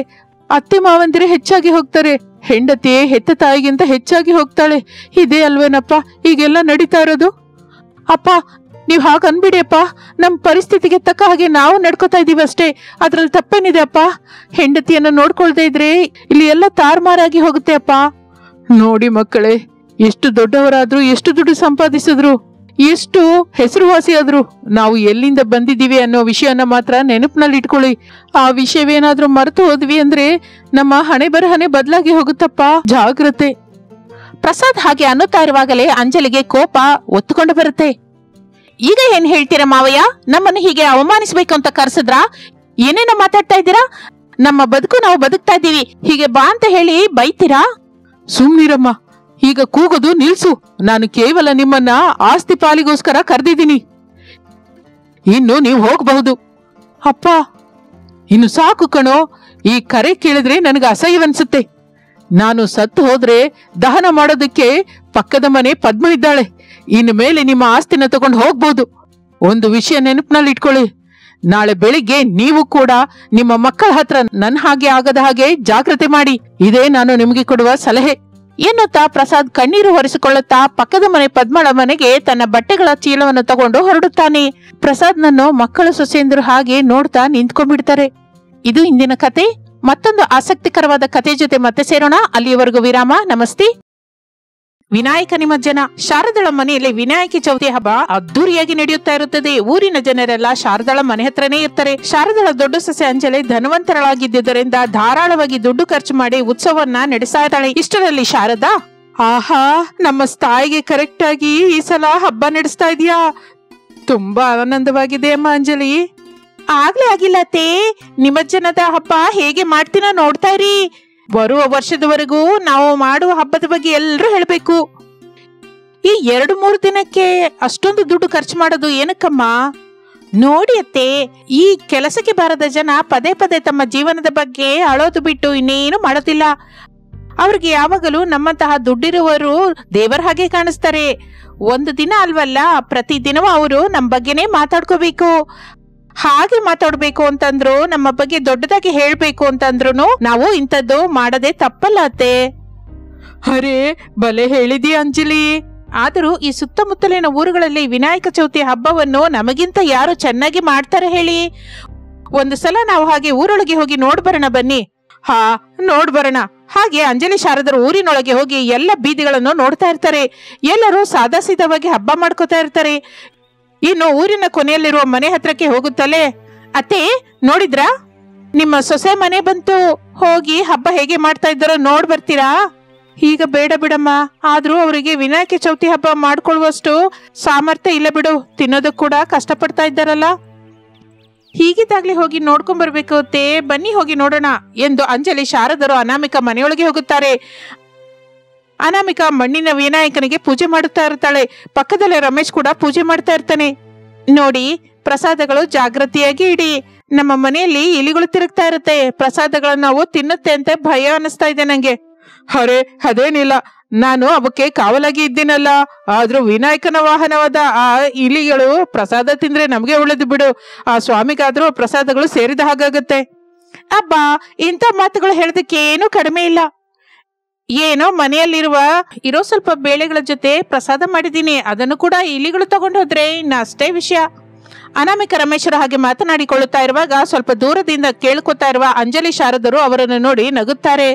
ಅತ್ತೆ ಮಾವಂದಿರೇ ಹೆಚ್ಚಾಗಿ ಹೋಗ್ತಾರೆ. ಹೆಂಡತಿಯೇ ಹೆತ್ತ ತಾಯಿಗಿಂತ ಹೆಚ್ಚಾಗಿ ಹೋಗ್ತಾಳೆ. ಇದೇ ಅಲ್ವೇನಪ್ಪ ಈಗೆಲ್ಲ ನಡೀತಾ ಇರೋದು? ಅಪ್ಪ, ನೀವ್ ಹಾಗನ್ಬಿಡಿ ಅಪ್ಪ. ನಮ್ ಪರಿಸ್ಥಿತಿಗೆ ತಕ್ಕ ಹಾಗೆ ನಾವು ನಡ್ಕೋತಾ ಇದೀವಿ ಅಷ್ಟೇ. ಅದ್ರಲ್ಲಿ ತಪ್ಪೇನಿದೆ ಅಪ್ಪ? ಹೆಂಡತಿಯನ್ನ ನೋಡ್ಕೊಳ್ದೇ ಇದ್ರೆ ಇಲ್ಲಿ ಎಲ್ಲ ತಾರ್ಮಾರಾಗಿ ಹೋಗುತ್ತೆ ಅಪ್ಪ. ನೋಡಿ ಮಕ್ಕಳೇ, ಎಷ್ಟು ದೊಡ್ಡವರಾದ್ರು, ಎಷ್ಟು ದುಡ್ಡು ಸಂಪಾದಿಸಿದ್ರು, ಎಷ್ಟು ಹೆಸರುವಾಸಿ ಆದ್ರು, ನಾವು ಎಲ್ಲಿಂದ ಬಂದಿದ್ದೀವಿ ಅನ್ನೋ ವಿಷಯನ ಮಾತ್ರ ನೆನಪಿನಲ್ಲಿ ಇಟ್ಕೊಳ್ಳಿ. ಆ ವಿಷಯವೇನಾದ್ರೂ ಮರೆತು ಹೋದ್ವಿ ಅಂದ್ರೆ ನಮ್ಮ ಹಣೆ ಬರಹನೆ ಬದಲಾಗಿ ಹೋಗುತ್ತಪ್ಪ, ಜಾಗ್ರತೆ. ಪ್ರಸಾದ್ ಹಾಗೆ ಅನ್ನುತ್ತಾ ಇರುವಾಗಲೇ ಅಂಜಲಿಗೆ ಕೋಪ ಒತ್ತುಕೊಂಡು ಬರುತ್ತೆ. ಈಗ ಏನ್ ಹೇಳ್ತೀರಾ ಮಾವಯ್ಯ? ನಮ್ಮನ್ನು ಹೀಗೆ ಅವಮಾನಿಸ್ಬೇಕು ಅಂತ ಕರ್ಸಿದ್ರಾ? ಏನೇನೋ ಮಾತಾಡ್ತಾ ಇದ್ದೀರಾ? ನಮ್ಮ ಬದುಕು ನಾವು ಬದುಕ್ತಾ ಇದ್ದೀವಿ, ಹೀಗೆ ಬಾ ಅಂತ ಹೇಳಿ ಬೈತೀರಾ? ಸುಮ್ನಿರಮ್ಮ, ಈಗ ಕೂಗೋದು ನಿಲ್ಸು. ನಾನು ಕೇವಲ ನಿಮ್ಮನ್ನ ಆಸ್ತಿ ಪಾಲಿಗೋಸ್ಕರ ಕರೆದಿದ್ದೀನಿ. ಇನ್ನು ನೀವು ಹೋಗಬಹುದು. ಅಪ್ಪ, ಇನ್ನು ಸಾಕು ಕಣೋ. ಈ ಕರೆ ಕೇಳಿದ್ರೆ ನನಗೆ ಅಸಹ್ಯವನ್ಸುತ್ತೆ. ನಾನು ಸತ್ತು ಹೋದ್ರೆ ದಹನ ಮಾಡೋದಕ್ಕೆ ಪಕ್ಕದ ಮನೆ ಪದ್ಮ ಇದ್ದಾಳೆ. ಇನ್ನು ಮೇಲೆ ನಿಮ್ಮ ಆಸ್ತಿನ ತಗೊಂಡು ಹೋಗ್ಬೋದು. ಒಂದು ವಿಷಯ ನೆನಪಿನಲ್ಲಿ ಇಟ್ಕೊಳ್ಳಿ, ನಾಳೆ ಬೆಳಿಗ್ಗೆ ನೀವು ಕೂಡ ನಿಮ್ಮ ಮಕ್ಕಳ ಹತ್ರ ನನ್ನ ಹಾಗೆ ಆಗದ ಹಾಗೆ ಜಾಗ್ರತೆ ಮಾಡಿ. ಇದೇ ನಾನು ನಿಮಗೆ ಕೊಡುವ ಸಲಹೆ ಎನ್ನುತ್ತಾ ಪ್ರಸಾದ್ ಕಣ್ಣೀರು ಒರೆಸಿಕೊಳ್ಳುತ್ತಾ ಪಕ್ಕದ ಮನೆ ಪದ್ಮಳ ಮನೆಗೆ ತನ್ನ ಬಟ್ಟೆಗಳ ಚೀಲವನ್ನು ತಗೊಂಡು ಹೊರಡುತ್ತಾನೆ. ಪ್ರಸಾದ್ನನ್ನು ಮಕ್ಕಳು ಸೊಸೆಯಂದರು ಹಾಗೆ ನೋಡ್ತಾ ನಿಂತ್ಕೊಂಡ್ಬಿಡ್ತಾರೆ. ಇದು ಇಂದಿನ ಕತೆ. ಮತ್ತೊಂದು ಆಸಕ್ತಿಕರವಾದ ಕತೆ ಜೊತೆ ಮತ್ತೆ ಸೇರೋಣ. ಅಲ್ಲಿಯವರೆಗೂ ವಿರಾಮ. ನಮಸ್ತೆ. ವಿನಾಯಕ ನಿಮಜ್ಜನ. ಶಾರದಳ ಮನೆಯಲ್ಲಿ ವಿನಾಯಕ ಚೌತಿ ಹಬ್ಬ ಅದ್ದೂರಿಯಾಗಿ ನಡೆಯುತ್ತಾ ಇರುತ್ತದೆ. ಊರಿನ ಜನರೆಲ್ಲ ಶಾರದಳ ಮನೆ ಹತ್ರನೇ ಇರ್ತಾರೆ. ಶಾರದಳ ದೊಡ್ಡ ಸೊಸೆ ಅಂಜಲಿ ಧನವಂತರಳಾಗಿದ್ದರಿಂದ ಧಾರಾಳವಾಗಿ ದುಡ್ಡು ಖರ್ಚು ಮಾಡಿ ಉತ್ಸವವನ್ನ ನಡೆಸ್ತಾ ಇದ್ದಾಳೆ. ಇಷ್ಟರಲ್ಲಿ ಶಾರದಾ, ಆಹಾ, ನಮ್ಮ ತಾಯಿಗೆ ಕರೆಕ್ಟ್ ಆಗಿ ಈ ಸಲ ಹಬ್ಬ ನಡೆಸ್ತಾ ಇದೀಯಾ? ತುಂಬಾ ಆನಂದವಾಗಿದೆ ಅಮ್ಮ ಅಂಜಲಿ. ಆಗ್ಲೇ ಆಗಿಲ್ಲತ್ತೆ. ನಿಮಜ್ಜನದ ಹಬ್ಬ ಹೇಗೆ ಮಾಡ್ತೀನ ನೋಡ್ತಾ ಇರಿ. ಬರುವ ವರ್ಷದವರೆಗೂ ನಾವು ಮಾಡುವ ಹಬ್ಬದ ಬಗ್ಗೆ ಎಲ್ಲರೂ ಹೇಳ್ಬೇಕು. ಈ 2-3 ದಿನಕ್ಕೆ ಅಷ್ಟೊಂದು ದುಡ್ಡು ಖರ್ಚು ಮಾಡೋದು ಏನಕ್ಕಮ್ಮ? ನೋಡಿ ಅತ್ತೆ, ಈ ಕೆಲಸಕ್ಕೆ ಬಾರದ ಜನ ಪದೇ ಪದೇ ತಮ್ಮ ಜೀವನದ ಬಗ್ಗೆ ಅಳೋದು ಬಿಟ್ಟು ಇನ್ನೇನು ಮಾಡೋದಿಲ್ಲ. ಅವ್ರಿಗೆ ಯಾವಾಗಲೂ ನಮ್ಮಂತಹ ದುಡ್ಡಿರುವವರು ದೇವರ ಹಾಗೆ ಕಾಣಿಸ್ತಾರೆ. ಒಂದು ದಿನ ಅಲ್ವಲ್ಲ, ಪ್ರತಿದಿನವೂ ಅವರು ನಮ್ಮ ಬಗ್ಗೆನೇ ಮಾತಾಡ್ಕೋಬೇಕು. ಹಾಗೆ ಮಾತಾಡ್ಬೇಕು ಅಂತಂದ್ರು, ನಮ್ಮ ಬಗ್ಗೆ ದೊಡ್ಡದಾಗಿ ಹೇಳ್ಬೇಕು ಅಂತಂದ್ರು ನಾವು ಇಂಥದ್ದು ಮಾಡದೆ ತಪ್ಪಲ್ಲ ಅತ್ತೆ. ಅರೇ, ಬಲೆ ಹೇಳಿದೀಯ ಅಂಜಲಿ. ಆದರೂ ಈ ಸುತ್ತಮುತ್ತಲಿನ ಊರುಗಳಲ್ಲಿ ವಿನಾಯಕ ಚೌತಿ ಹಬ್ಬವನ್ನು ನಮಗಿಂತ ಯಾರು ಚೆನ್ನಾಗಿ ಮಾಡ್ತಾರೆ ಹೇಳಿ? ಒಂದು ಸಲ ನಾವು ಹಾಗೆ ಊರೊಳಗೆ ಹೋಗಿ ನೋಡ್ಬರೋಣ ಬನ್ನಿ. ಹಾ, ನೋಡ್ಬರೋಣ. ಹಾಗೆ ಅಂಜಲಿ ಶಾರದರು ಊರಿನೊಳಗೆ ಹೋಗಿ ಎಲ್ಲ ಬೀದಿಗಳನ್ನು ನೋಡ್ತಾ ಇರ್ತಾರೆ. ಎಲ್ಲರೂ ಸಾದಾಸೀದವಾಗಿ ಹಬ್ಬ ಮಾಡ್ಕೋತಾ ಇರ್ತಾರೆ. ಇನ್ನು ಊರಿನ ಕೊನೆಯಲ್ಲಿರುವ ಮನೆ ಹತ್ರಕ್ಕೆ ಹೋಗುತ್ತಲೇ, ಅತ್ತೆ ನೋಡಿದ್ರಾ, ನಿಮ್ಮ ಸೊಸೆ ಮನೆ ಬಂತು, ಹೋಗಿ ಹಬ್ಬ ಹೇಗೆ ಮಾಡ್ತಾ ಇದ್ದಾರೋ ನೋಡ್ ಬರ್ತೀರಾ? ಈಗ ಬೇಡ ಬಿಡಮ್ಮ, ಆದ್ರೂ ಅವರಿಗೆ ವಿನಾಯಕ ಚೌತಿ ಹಬ್ಬ ಮಾಡ್ಕೊಳ್ಳುವಷ್ಟು ಸಾಮರ್ಥ್ಯ ಇಲ್ಲ ಬಿಡು. ತಿನ್ನೋದಕ್ಕೆ ಕೂಡ ಕಷ್ಟಪಡ್ತಾ ಇದ್ದಾರಲ್ಲ. ಹೀಗಿದ್ದಾಗ್ಲೇ ಹೋಗಿ ನೋಡ್ಕೊಂಡ್ ಬರ್ಬೇಕು ಅತ್ತೆ, ಬನ್ನಿ ಹೋಗಿ ನೋಡೋಣ ಎಂದು ಅಂಜಲಿ ಶಾರದರು ಅನಾಮಿಕ ಮನೆಯೊಳಗೆ ಹೋಗುತ್ತಾರೆ. ಅನಾಮಿಕ ಮಣ್ಣಿನ ವಿನಾಯಕನಿಗೆ ಪೂಜೆ ಮಾಡುತ್ತಾ ಇರ್ತಾಳೆ. ಪಕ್ಕದಲ್ಲೇ ರಮೇಶ್ ಕೂಡ ಪೂಜೆ ಮಾಡ್ತಾ ಇರ್ತಾನೆ. ನೋಡಿ, ಪ್ರಸಾದಗಳು ಜಾಗೃತಿಯಾಗಿ ಇಡಿ. ನಮ್ಮ ಮನೆಯಲ್ಲಿ ಇಲಿಗಳು ತಿರುಗ್ತಾ ಇರುತ್ತೆ, ಪ್ರಸಾದಗಳನ್ನ ನಾವು ತಿನ್ನುತ್ತೆ ಅಂತ ಭಯ ಅನಿಸ್ತಾ ಇದೆ ನಂಗೆ. ಅರೆ, ಅದೇನಿಲ್ಲ, ನಾನು ಅವಕ್ಕೆ ಕಾವಲಾಗಿ ಇದ್ದೀನಲ್ಲ. ಆದ್ರೂ ವಿನಾಯಕನ ವಾಹನವಾದ ಆ ಇಲಿಗಳು ಪ್ರಸಾದ ತಿಂದ್ರೆ ನಮ್ಗೆ ಒಳ್ಳೇದು ಬಿಡು. ಆ ಸ್ವಾಮಿಗಾದ್ರೂ ಪ್ರಸಾದಗಳು ಸೇರಿದ ಹಾಗಾಗತ್ತೆ. ಅಬ್ಬಾ, ಇಂಥ ಮಾತುಗಳು ಹೇಳೋದಕ್ಕೆ ಏನೂ ಕಡಿಮೆ ಇಲ್ಲ. ಏನೋ ಮನೆಯಲ್ಲಿರುವ ಇರೋ ಸ್ವಲ್ಪ ಬೇಳೆಗಳ ಜೊತೆ ಪ್ರಸಾದ ಮಾಡಿದ್ದೀನಿ, ಅದನ್ನು ಕೂಡ ಇಲಿಗಳು ತಗೊಂಡು ಹೋದ್ರೆ ಇನ್ನು ಅಷ್ಟೇ ವಿಷಯ. ಅನಾಮಿಕ ರಮೇಶರ ಹಾಗೆ ಮಾತನಾಡಿಕೊಳ್ಳುತ್ತಾ ಇರುವಾಗ ಸ್ವಲ್ಪ ದೂರದಿಂದ ಕೇಳ್ಕೊತಾ ಇರುವ ಅಂಜಲಿ ಶಾರದರು ಅವರನ್ನು ನೋಡಿ ನಗುತ್ತಾರೆ.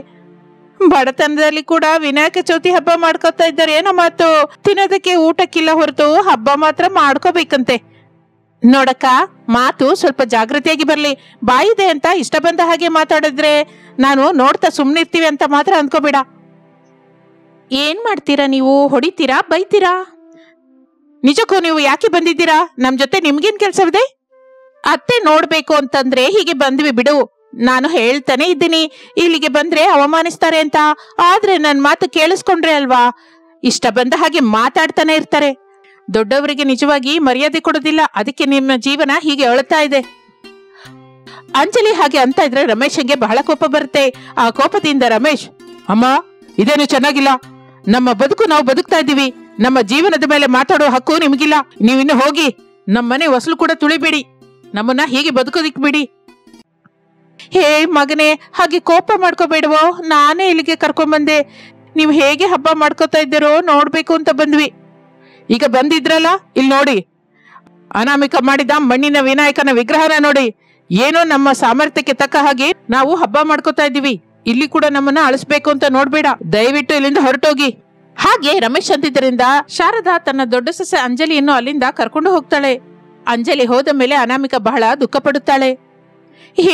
ಬಡತನದಲ್ಲಿ ಕೂಡ ವಿನಾಯಕ ಚೌತಿ ಹಬ್ಬ ಮಾಡ್ಕೋತಾ ಇದ್ದಾರೆ ಏನೋ ಮಾತು. ತಿನ್ನೋದಕ್ಕೆ ಊಟಕ್ಕಿಲ್ಲ ಹೊರತು ಹಬ್ಬ ಮಾತ್ರ ಮಾಡ್ಕೋಬೇಕಂತೆ. ನೋಡಕ್ಕ, ಮಾತು ಸ್ವಲ್ಪ ಜಾಗೃತಿಯಾಗಿ ಬರ್ಲಿ. ಬಾಯಿದೆ ಅಂತ ಇಷ್ಟ ಬಂದ ಹಾಗೆ ಮಾತಾಡಿದ್ರೆ ನಾನು ನೋಡ್ತಾ ಸುಮ್ನಿರ್ತೀವಿ ಅಂತ ಮಾತ್ರ ಅಂದ್ಕೋಬೇಡ. ಏನ್ ಮಾಡ್ತೀರಾ ನೀವು? ಹೊಡಿತೀರಾ, ಬೈತೀರಾ? ನಿಜಕ್ಕೂ ನೀವು ಯಾಕೆ ಬಂದಿದ್ದೀರಾ? ನಮ್ ಜೊತೆ ನಿಮ್ಗೇನ್ ಕೆಲ್ಸವಿದೆ? ಅತ್ತೆ ನೋಡ್ಬೇಕು ಅಂತಂದ್ರೆ ಹೀಗೆ ಬಂದ್ವಿ ಬಿಡು. ನಾನು ಹೇಳ್ತಾನೆ ಇದ್ದೀನಿ, ಇಲ್ಲಿಗೆ ಬಂದ್ರೆ ಅವಮಾನಿಸ್ತಾರೆ ಅಂತ. ಆದ್ರೆ ನನ್ ಮಾತು ಕೇಳಿಸ್ಕೊಂಡ್ರೆ ಅಲ್ವಾ, ಇಷ್ಟ ಬಂದ ಹಾಗೆ ಮಾತಾಡ್ತಾನೆ ಇರ್ತಾರೆ. ದೊಡ್ಡವರಿಗೆ ನಿಜವಾಗಿ ಮರ್ಯಾದೆ ಕೊಡೋದಿಲ್ಲ, ಅದಕ್ಕೆ ನಿಮ್ಮ ಜೀವನ ಹೀಗೆ ಅಳ್ತಾ ಇದೆ. ಅಂಜಲಿ ಹಾಗೆ ಅಂತ ಇದ್ರೆ ರಮೇಶನ್ಗೆ ಬಹಳ ಕೋಪ ಬರುತ್ತೆ. ಆ ಕೋಪದಿಂದ ರಮೇಶ್, ಅಮ್ಮ, ಇದೇನು ಚೆನ್ನಾಗಿಲ್ಲ. ನಮ್ಮ ಬದುಕು ನಾವು ಬದುಕ್ತಾ ಇದ್ದೀವಿ. ನಮ್ಮ ಜೀವನದ ಮೇಲೆ ಮಾತಾಡೋ ಹಕ್ಕು ನಿಮ್ಗಿಲ್ಲ. ನೀವಿನ್ನು ಹೋಗಿ. ನಮ್ಮನೆ ಹೊಸಲು ಕೂಡ ತುಳಿಬೇಡಿ. ನಮ್ಮನ್ನ ಹೀಗೆ ಬದುಕೋದಿಕ್ ಬಿಡಿ. ಹೇ ಮಗನೇ, ಹಾಗೆ ಕೋಪ ಮಾಡ್ಕೋಬೇಡವೋ, ನಾನೇ ಇಲ್ಲಿಗೆ ಕರ್ಕೊಂಡ್ಬಂದೆ. ನೀವು ಹೇಗೆ ಹಬ್ಬ ಮಾಡ್ಕೋತಾ ಇದ್ದೀರೋ ನೋಡ್ಬೇಕು ಅಂತ ಬಂದ್ವಿ. ಈಗ ಬಂದಿದ್ರಲ್ಲ, ಇಲ್ಲಿ ನೋಡಿ, ಅನಾಮಿಕ ಮಾಡಿದ ಮಣ್ಣಿನ ವಿನಾಯಕನ ವಿಗ್ರಹನ ನೋಡಿ. ಏನೋ ನಮ್ಮ ಸಾಮರ್ಥ್ಯಕ್ಕೆ ತಕ್ಕ ಹಾಗೆ ನಾವು ಹಬ್ಬ ಮಾಡ್ಕೋತಾ ಇದ್ದೀವಿ. ಇಲ್ಲಿ ಕೂಡ ನಮ್ಮನ್ನ ಅಳಿಸ್ಬೇಕು ಅಂತ ನೋಡ್ಬೇಡ. ದಯವಿಟ್ಟು ಇಲ್ಲಿಂದ ಹೊರಟೋಗಿ. ಹಾಗೆ ರಮೇಶ್ ಅಂತಿದ್ದರಿಂದ ಶಾರದಾ ತನ್ನ ದೊಡ್ಡ ಸೊಸೆ ಅಂಜಲಿಯನ್ನು ಅಲ್ಲಿಂದ ಕರ್ಕೊಂಡು ಹೋಗ್ತಾಳೆ. ಅಂಜಲಿ ಹೋದ ಮೇಲೆ ಅನಾಮಿಕಾ ಬಹಳ ದುಃಖ ಪಡುತ್ತಾಳೆ.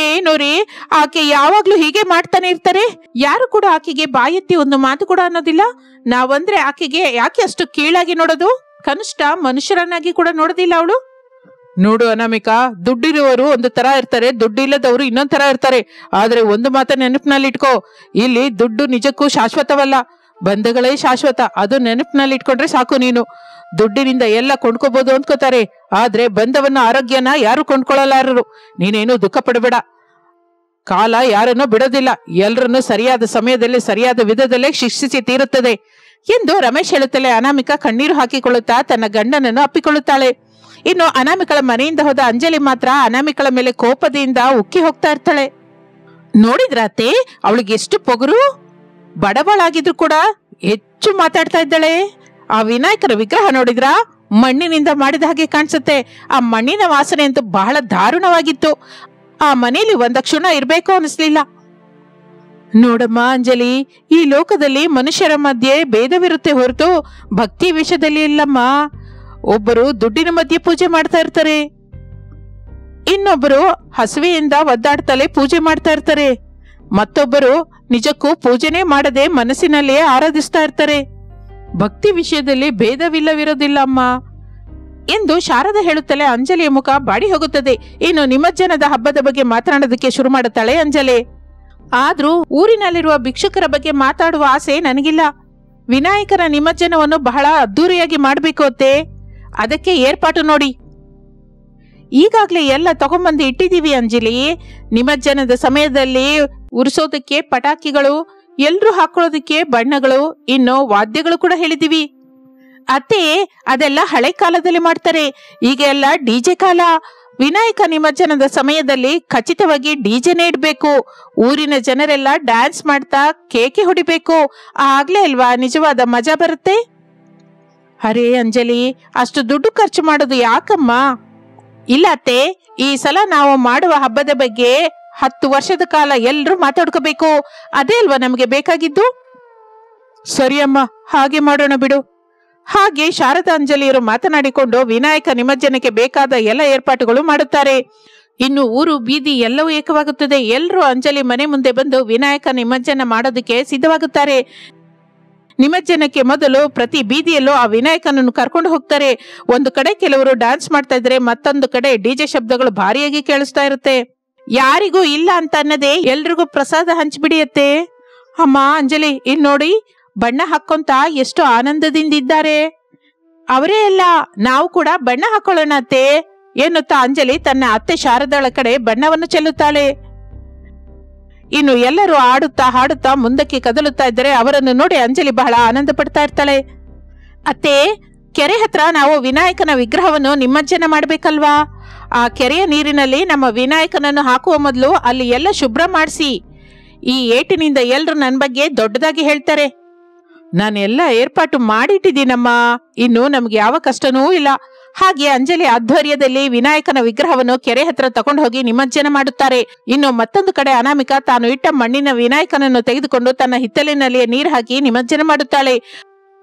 ಏನು ರೀ, ಆಕೆ ಯಾವಾಗ್ಲೂ ಹೀಗೆ ಮಾಡ್ತಾನೆ ಇರ್ತಾರೆ. ಯಾರು ಕೂಡ ಆಕೆಗೆ ಬಾಯೆತ್ತಿ ಒಂದು ಮಾತು ಕೂಡ ಅನ್ನೋದಿಲ್ಲ. ನಾವಂದ್ರೆ ಆಕೆಗೆ ಯಾಕೆ ಅಷ್ಟು ಕೀಳಾಗಿ ನೋಡೋದು? ಕನಿಷ್ಠ ಮನುಷ್ಯರನ್ನಾಗಿ ಕೂಡ ನೋಡೋದಿಲ್ಲ ಅವಳು. ನೋಡು ಅನಾಮಿಕಾ, ದುಡ್ಡಿರುವವರು ಒಂದು ತರ ಇರ್ತಾರೆ, ದುಡ್ಡಿಲ್ಲದವರು ಇನ್ನೊಂದ್ ತರ ಇರ್ತಾರೆ. ಆದ್ರೆ ಒಂದು ಮಾತ ನೆನಪಿನಲ್ಲಿ ಇಟ್ಕೋ, ಇಲ್ಲಿ ದುಡ್ಡು ನಿಜಕ್ಕೂ ಶಾಶ್ವತವಲ್ಲ, ಬಂಧಗಳೇ ಶಾಶ್ವತ. ಅದು ನೆನಪಿನಲ್ಲಿ ಇಟ್ಕೊಂಡ್ರೆ ಸಾಕು. ನೀನು ದುಡ್ಡಿನಿಂದ ಎಲ್ಲ ಕೊಂಡ್ಕೋಬಹುದು ಅಂದ್ಕೋತಾರೆ, ಆದ್ರೆ ಬಂಧವನ್ನ, ಆರೋಗ್ಯನ ಯಾರು ಕೊಂಡ್ಕೊಳ್ಳಲಾರರು. ನೀನೇನು ದುಃಖ ಪಡಬೇಡ. ಕಾಲ ಯಾರನ್ನೂ ಬಿಡೋದಿಲ್ಲ. ಎಲ್ಲರನ್ನು ಸರಿಯಾದ ಸಮಯದಲ್ಲಿ ಸರಿಯಾದ ವಿಧದಲ್ಲೇ ಶಿಕ್ಷಿಸಿ ತೀರುತ್ತದೆ ಎಂದು ರಮೇಶ್ ಹೇಳುತ್ತಲೇ ಅನಾಮಿಕಾ ಕಣ್ಣೀರು ಹಾಕಿಕೊಳ್ಳುತ್ತಾ ತನ್ನ ಗಂಡನನ್ನು ಅಪ್ಪಿಕೊಳ್ಳುತ್ತಾಳೆ. ಇನ್ನು ಅನಾಮಿಕಳ ಮನೆಯಿಂದ ಹೋದ ಅಂಜಲಿ ಮಾತ್ರ ಅನಾಮಿಕಳ ಮೇಲೆ ಕೋಪದಿಂದ ಉಕ್ಕಿ ಹೋಗ್ತಾ ಇರ್ತಾಳೆ. ನೋಡಿದ್ರಾತೆ, ಅವಳಿಗೆ ಎಷ್ಟು ಪೊಗರು. ಬಡವಳಾಗಿದ್ರು ಕೂಡ ಹೆಚ್ಚು ಮಾತಾಡ್ತಾ ಇದ್ದಾಳೆ. ಆ ವಿನಾಯಕರ ವಿಗ್ರಹ ನೋಡಿದ್ರಾ? ಮಣ್ಣಿನಿಂದ ಮಾಡಿದ ಹಾಗೆ ಕಾಣಿಸುತ್ತೆ. ಆ ಮಣ್ಣಿನ ವಾಸನೆ ಅಂತೂ ಬಹಳ ದಾರುಣವಾಗಿತ್ತು. ಆ ಮನೆಯಲ್ಲಿ ಒಂದ ಕ್ಷಣ ಇರ್ಬೇಕು ಅನಿಸ್ಲಿಲ್ಲ. ನೋಡಮ್ಮ ಅಂಜಲಿ, ಈ ಲೋಕದಲ್ಲಿ ಮನುಷ್ಯರ ಮಧ್ಯೆ ಭೇದವಿರುತ್ತೆ ಹೊರತು ಭಕ್ತಿ ವಿಷಯದಲ್ಲಿ ಇಲ್ಲಮ್ಮ. ಒಬ್ಬರು ದುಡ್ಡಿನ ಮಧ್ಯೆ ಪೂಜೆ ಮಾಡ್ತಾ ಇರ್ತಾರೆ, ಇನ್ನೊಬ್ಬರು ಹಸುವೆಯಿಂದ ಒದ್ದಾಡ್ತಲೇ ಪೂಜೆ ಮಾಡ್ತಾ ಇರ್ತಾರೆ, ಮತ್ತೊಬ್ಬರು ನಿಜಕ್ಕೂ ಪೂಜೆನೇ ಮಾಡದೆ ಮನಸ್ಸಿನಲ್ಲಿಯೇ ಆರಾಧಿಸ್ತಾ ಇರ್ತಾರೆ. ಭಕ್ತಿ ವಿಷಯದಲ್ಲಿ ಭೇದವಿಲ್ಲವಿರೋದಿಲ್ಲ ಅಮ್ಮ ಎಂದು ಶಾರದಾ ಹೇಳುತ್ತಲೇ ಅಂಜಲಿಯ ಮುಖ ಬಾಡಿ ಹೋಗುತ್ತದೆ. ಇನ್ನು ನಿಮಜ್ಜನದ ಹಬ್ಬದ ಬಗ್ಗೆ ಮಾತನಾಡೋದಕ್ಕೆ ಶುರು ಮಾಡುತ್ತಾಳೆ ಅಂಜಲಿ. ಆದ್ರೂ ಊರಿನಲ್ಲಿರುವ ಭಿಕ್ಷುಕರ ಬಗ್ಗೆ ಮಾತಾಡುವ ಆಸೆ ನನಗಿಲ್ಲ. ವಿನಾಯಕರ ನಿಮಜ್ಜನವನ್ನು ಬಹಳ ಅದ್ದೂರಿಯಾಗಿ ಮಾಡಬೇಕು ಅತ್ತೆ. ಅದಕ್ಕೆ ಏರ್ಪಾಟು ನೋಡಿ. ಈಗಾಗ್ಲೇ ಎಲ್ಲ ತಗೊಂಬಂದು ಇಟ್ಟಿದೀವಿ ಅಂಜಲಿ. ನಿಮಜ್ಜನದ ಸಮಯದಲ್ಲಿ ಉರಿಸೋದಕ್ಕೆ ಪಟಾಕಿಗಳು, ಎಲ್ರೂ ಹಾಕೊಳ್ಳೋದಕ್ಕೆ ಬಣ್ಣಗಳು, ಇನ್ನು ವಾದ್ಯಗಳು ಕೂಡ ಹೇಳಿದೀವಿ. ಅತ್ತೆ, ಅದೆಲ್ಲ ಹಳೆ ಕಾಲದಲ್ಲಿ ಮಾಡ್ತಾರೆ. ಈಗ ಎಲ್ಲ ಡಿಜೆ ಕಾಲ. ವಿನಾಯಕ ನಿಮಜ್ಜನದ ಸಮಯದಲ್ಲಿ ಖಚಿತವಾಗಿ ಡಿಜೆನೇ ಇಡ್ಬೇಕು. ಊರಿನ ಜನರೆಲ್ಲ ಡ್ಯಾನ್ಸ್ ಮಾಡ್ತಾ ಕೇಕೆ ಹೊಡಿಬೇಕು. ಆಗ್ಲೇ ಅಲ್ವಾ ನಿಜವಾದ ಮಜಾ ಬರುತ್ತೆ. ಅರೇ ಅಂಜಲಿ, ಅಷ್ಟು ದುಡ್ಡು ಖರ್ಚು ಮಾಡೋದು ಯಾಕಮ್ಮ? ಇಲ್ಲ ಅತ್ತೆ, ಈ ಸಲ ನಾವು ಮಾಡುವ ಹಬ್ಬದ ಬಗ್ಗೆ 10 ವರ್ಷದ ಕಾಲ ಎಲ್ರೂ ಮಾತಾಡ್ಕೋಬೇಕು. ಅದೇ ಅಲ್ವಾ ನಮಗೆ ಬೇಕಾಗಿದ್ದು. ಸರಿಯಮ್ಮ, ಹಾಗೆ ಮಾಡೋಣ ಬಿಡು. ಹಾಗೆ ಶಾರದಾ ಅಂಜಲಿಯರು ಮಾತನಾಡಿಕೊಂಡು ವಿನಾಯಕ ನಿಮಜ್ಜನಕ್ಕೆ ಬೇಕಾದ ಎಲ್ಲ ಏರ್ಪಾಟುಗಳು ಮಾಡುತ್ತಾರೆ. ಇನ್ನು ಊರು ಬೀದಿ ಎಲ್ಲವೂ ಏಕವಾಗುತ್ತದೆ. ಎಲ್ಲರೂ ಅಂಜಲಿ ಮನೆ ಮುಂದೆ ಬಂದು ವಿನಾಯಕ ನಿಮಜ್ಜನ ಮಾಡೋದಕ್ಕೆ ಸಿದ್ಧವಾಗುತ್ತಾರೆ. ನಿಮಜ್ಜನಕ್ಕೆ ಮೊದಲು ಪ್ರತಿ ಬೀದಿಯಲ್ಲೂ ಆ ವಿನಾಯಕನನ್ನು ಕರ್ಕೊಂಡು ಹೋಗ್ತಾರೆ. ಒಂದು ಕಡೆ ಕೆಲವರು ಡ್ಯಾನ್ಸ್ ಮಾಡ್ತಾ ಇದ್ರೆ, ಮತ್ತೊಂದು ಕಡೆ ಡಿಜೆ ಶಬ್ದಗಳು ಭಾರಿಯಾಗಿ ಕೇಳಿಸ್ತಾ ಇರುತ್ತೆ. ಯಾರಿಗೂ ಇಲ್ಲ ಅಂತ ಅನ್ನದೇ ಎಲ್ರಿಗೂ ಪ್ರಸಾದ ಹಂಚಿಬಿಡಿಯತ್ತೆ. ಅಮ್ಮ ಅಂಜಲಿ, ಇಲ್ಲಿ ನೋಡಿ, ಬಣ್ಣ ಹಾಕೊಂತ ಎಷ್ಟು ಆನಂದದಿಂದ ಇದ್ದಾರೆ. ಅವರೇ ಅಲ್ಲ, ನಾವು ಕೂಡ ಬಣ್ಣ ಹಾಕೊಳ್ಳೋಣ ಅತ್ತೆ ಎನ್ನುತ್ತಾ ಅಂಜಲಿ ತನ್ನ ಅತ್ತೆ ಶಾರದಾಳ ಕಡೆ ಬಣ್ಣವನ್ನು ಚೆಲ್ಲುತ್ತಾಳೆ. ಇನ್ನು ಎಲ್ಲರೂ ಆಡುತ್ತಾ ಹಾಡುತ್ತಾ ಮುಂದಕ್ಕೆ ಕದಲುತ್ತಾ ಇದ್ದರೆ ಅವರನ್ನು ನೋಡಿ ಅಂಜಲಿ ಬಹಳ ಆನಂದ ಪಡ್ತಾ ಇರ್ತಾಳೆ. ಅತ್ತೆ, ಕೆರೆ ಹತ್ರ ನಾವು ವಿನಾಯಕನ ವಿಗ್ರಹವನ್ನು ನಿಮಜ್ಜನ ಮಾಡ್ಬೇಕಲ್ವಾ? ಆ ಕೆರೆಯ ನೀರಿನಲ್ಲಿ ನಮ್ಮ ವಿನಾಯಕನನ್ನು ಹಾಕುವ ಮೊದಲು ಅಲ್ಲಿ ಎಲ್ಲ ಶುಭ್ರ ಮಾಡಿಸಿ. ಈ ಏಟಿನಿಂದ ಎಲ್ರು ನನ್ನ ಬಗ್ಗೆ ದೊಡ್ಡದಾಗಿ ಹೇಳ್ತಾರೆ. ನಾನೆಲ್ಲ ಏರ್ಪಾಟು ಮಾಡಿಟ್ಟಿದ್ದೀನಮ್ಮ, ಇನ್ನು ನಮ್ಗೆ ಯಾವ ಕಷ್ಟನೂ ಇಲ್ಲ. ಹಾಗೆ ಅಂಜಲಿ ಆಧ್ವರ್ಯದಲ್ಲಿ ವಿನಾಯಕನ ವಿಗ್ರಹವನ್ನು ಕೆರೆ ಹತ್ರ ತಗೊಂಡು ಹೋಗಿ ನಿಮಜ್ಜನ ಮಾಡುತ್ತಾರೆ. ಇನ್ನು ಮತ್ತೊಂದು ಕಡೆ ಅನಾಮಿಕಾ ತಾನು ಇಟ್ಟ ಮಣ್ಣಿನ ವಿನಾಯಕನನ್ನು ತೆಗೆದುಕೊಂಡು ತನ್ನ ಹಿತ್ತಲಿನಲ್ಲಿ ನೀರು ಹಾಕಿ ನಿಮಜ್ಜನ ಮಾಡುತ್ತಾಳೆ.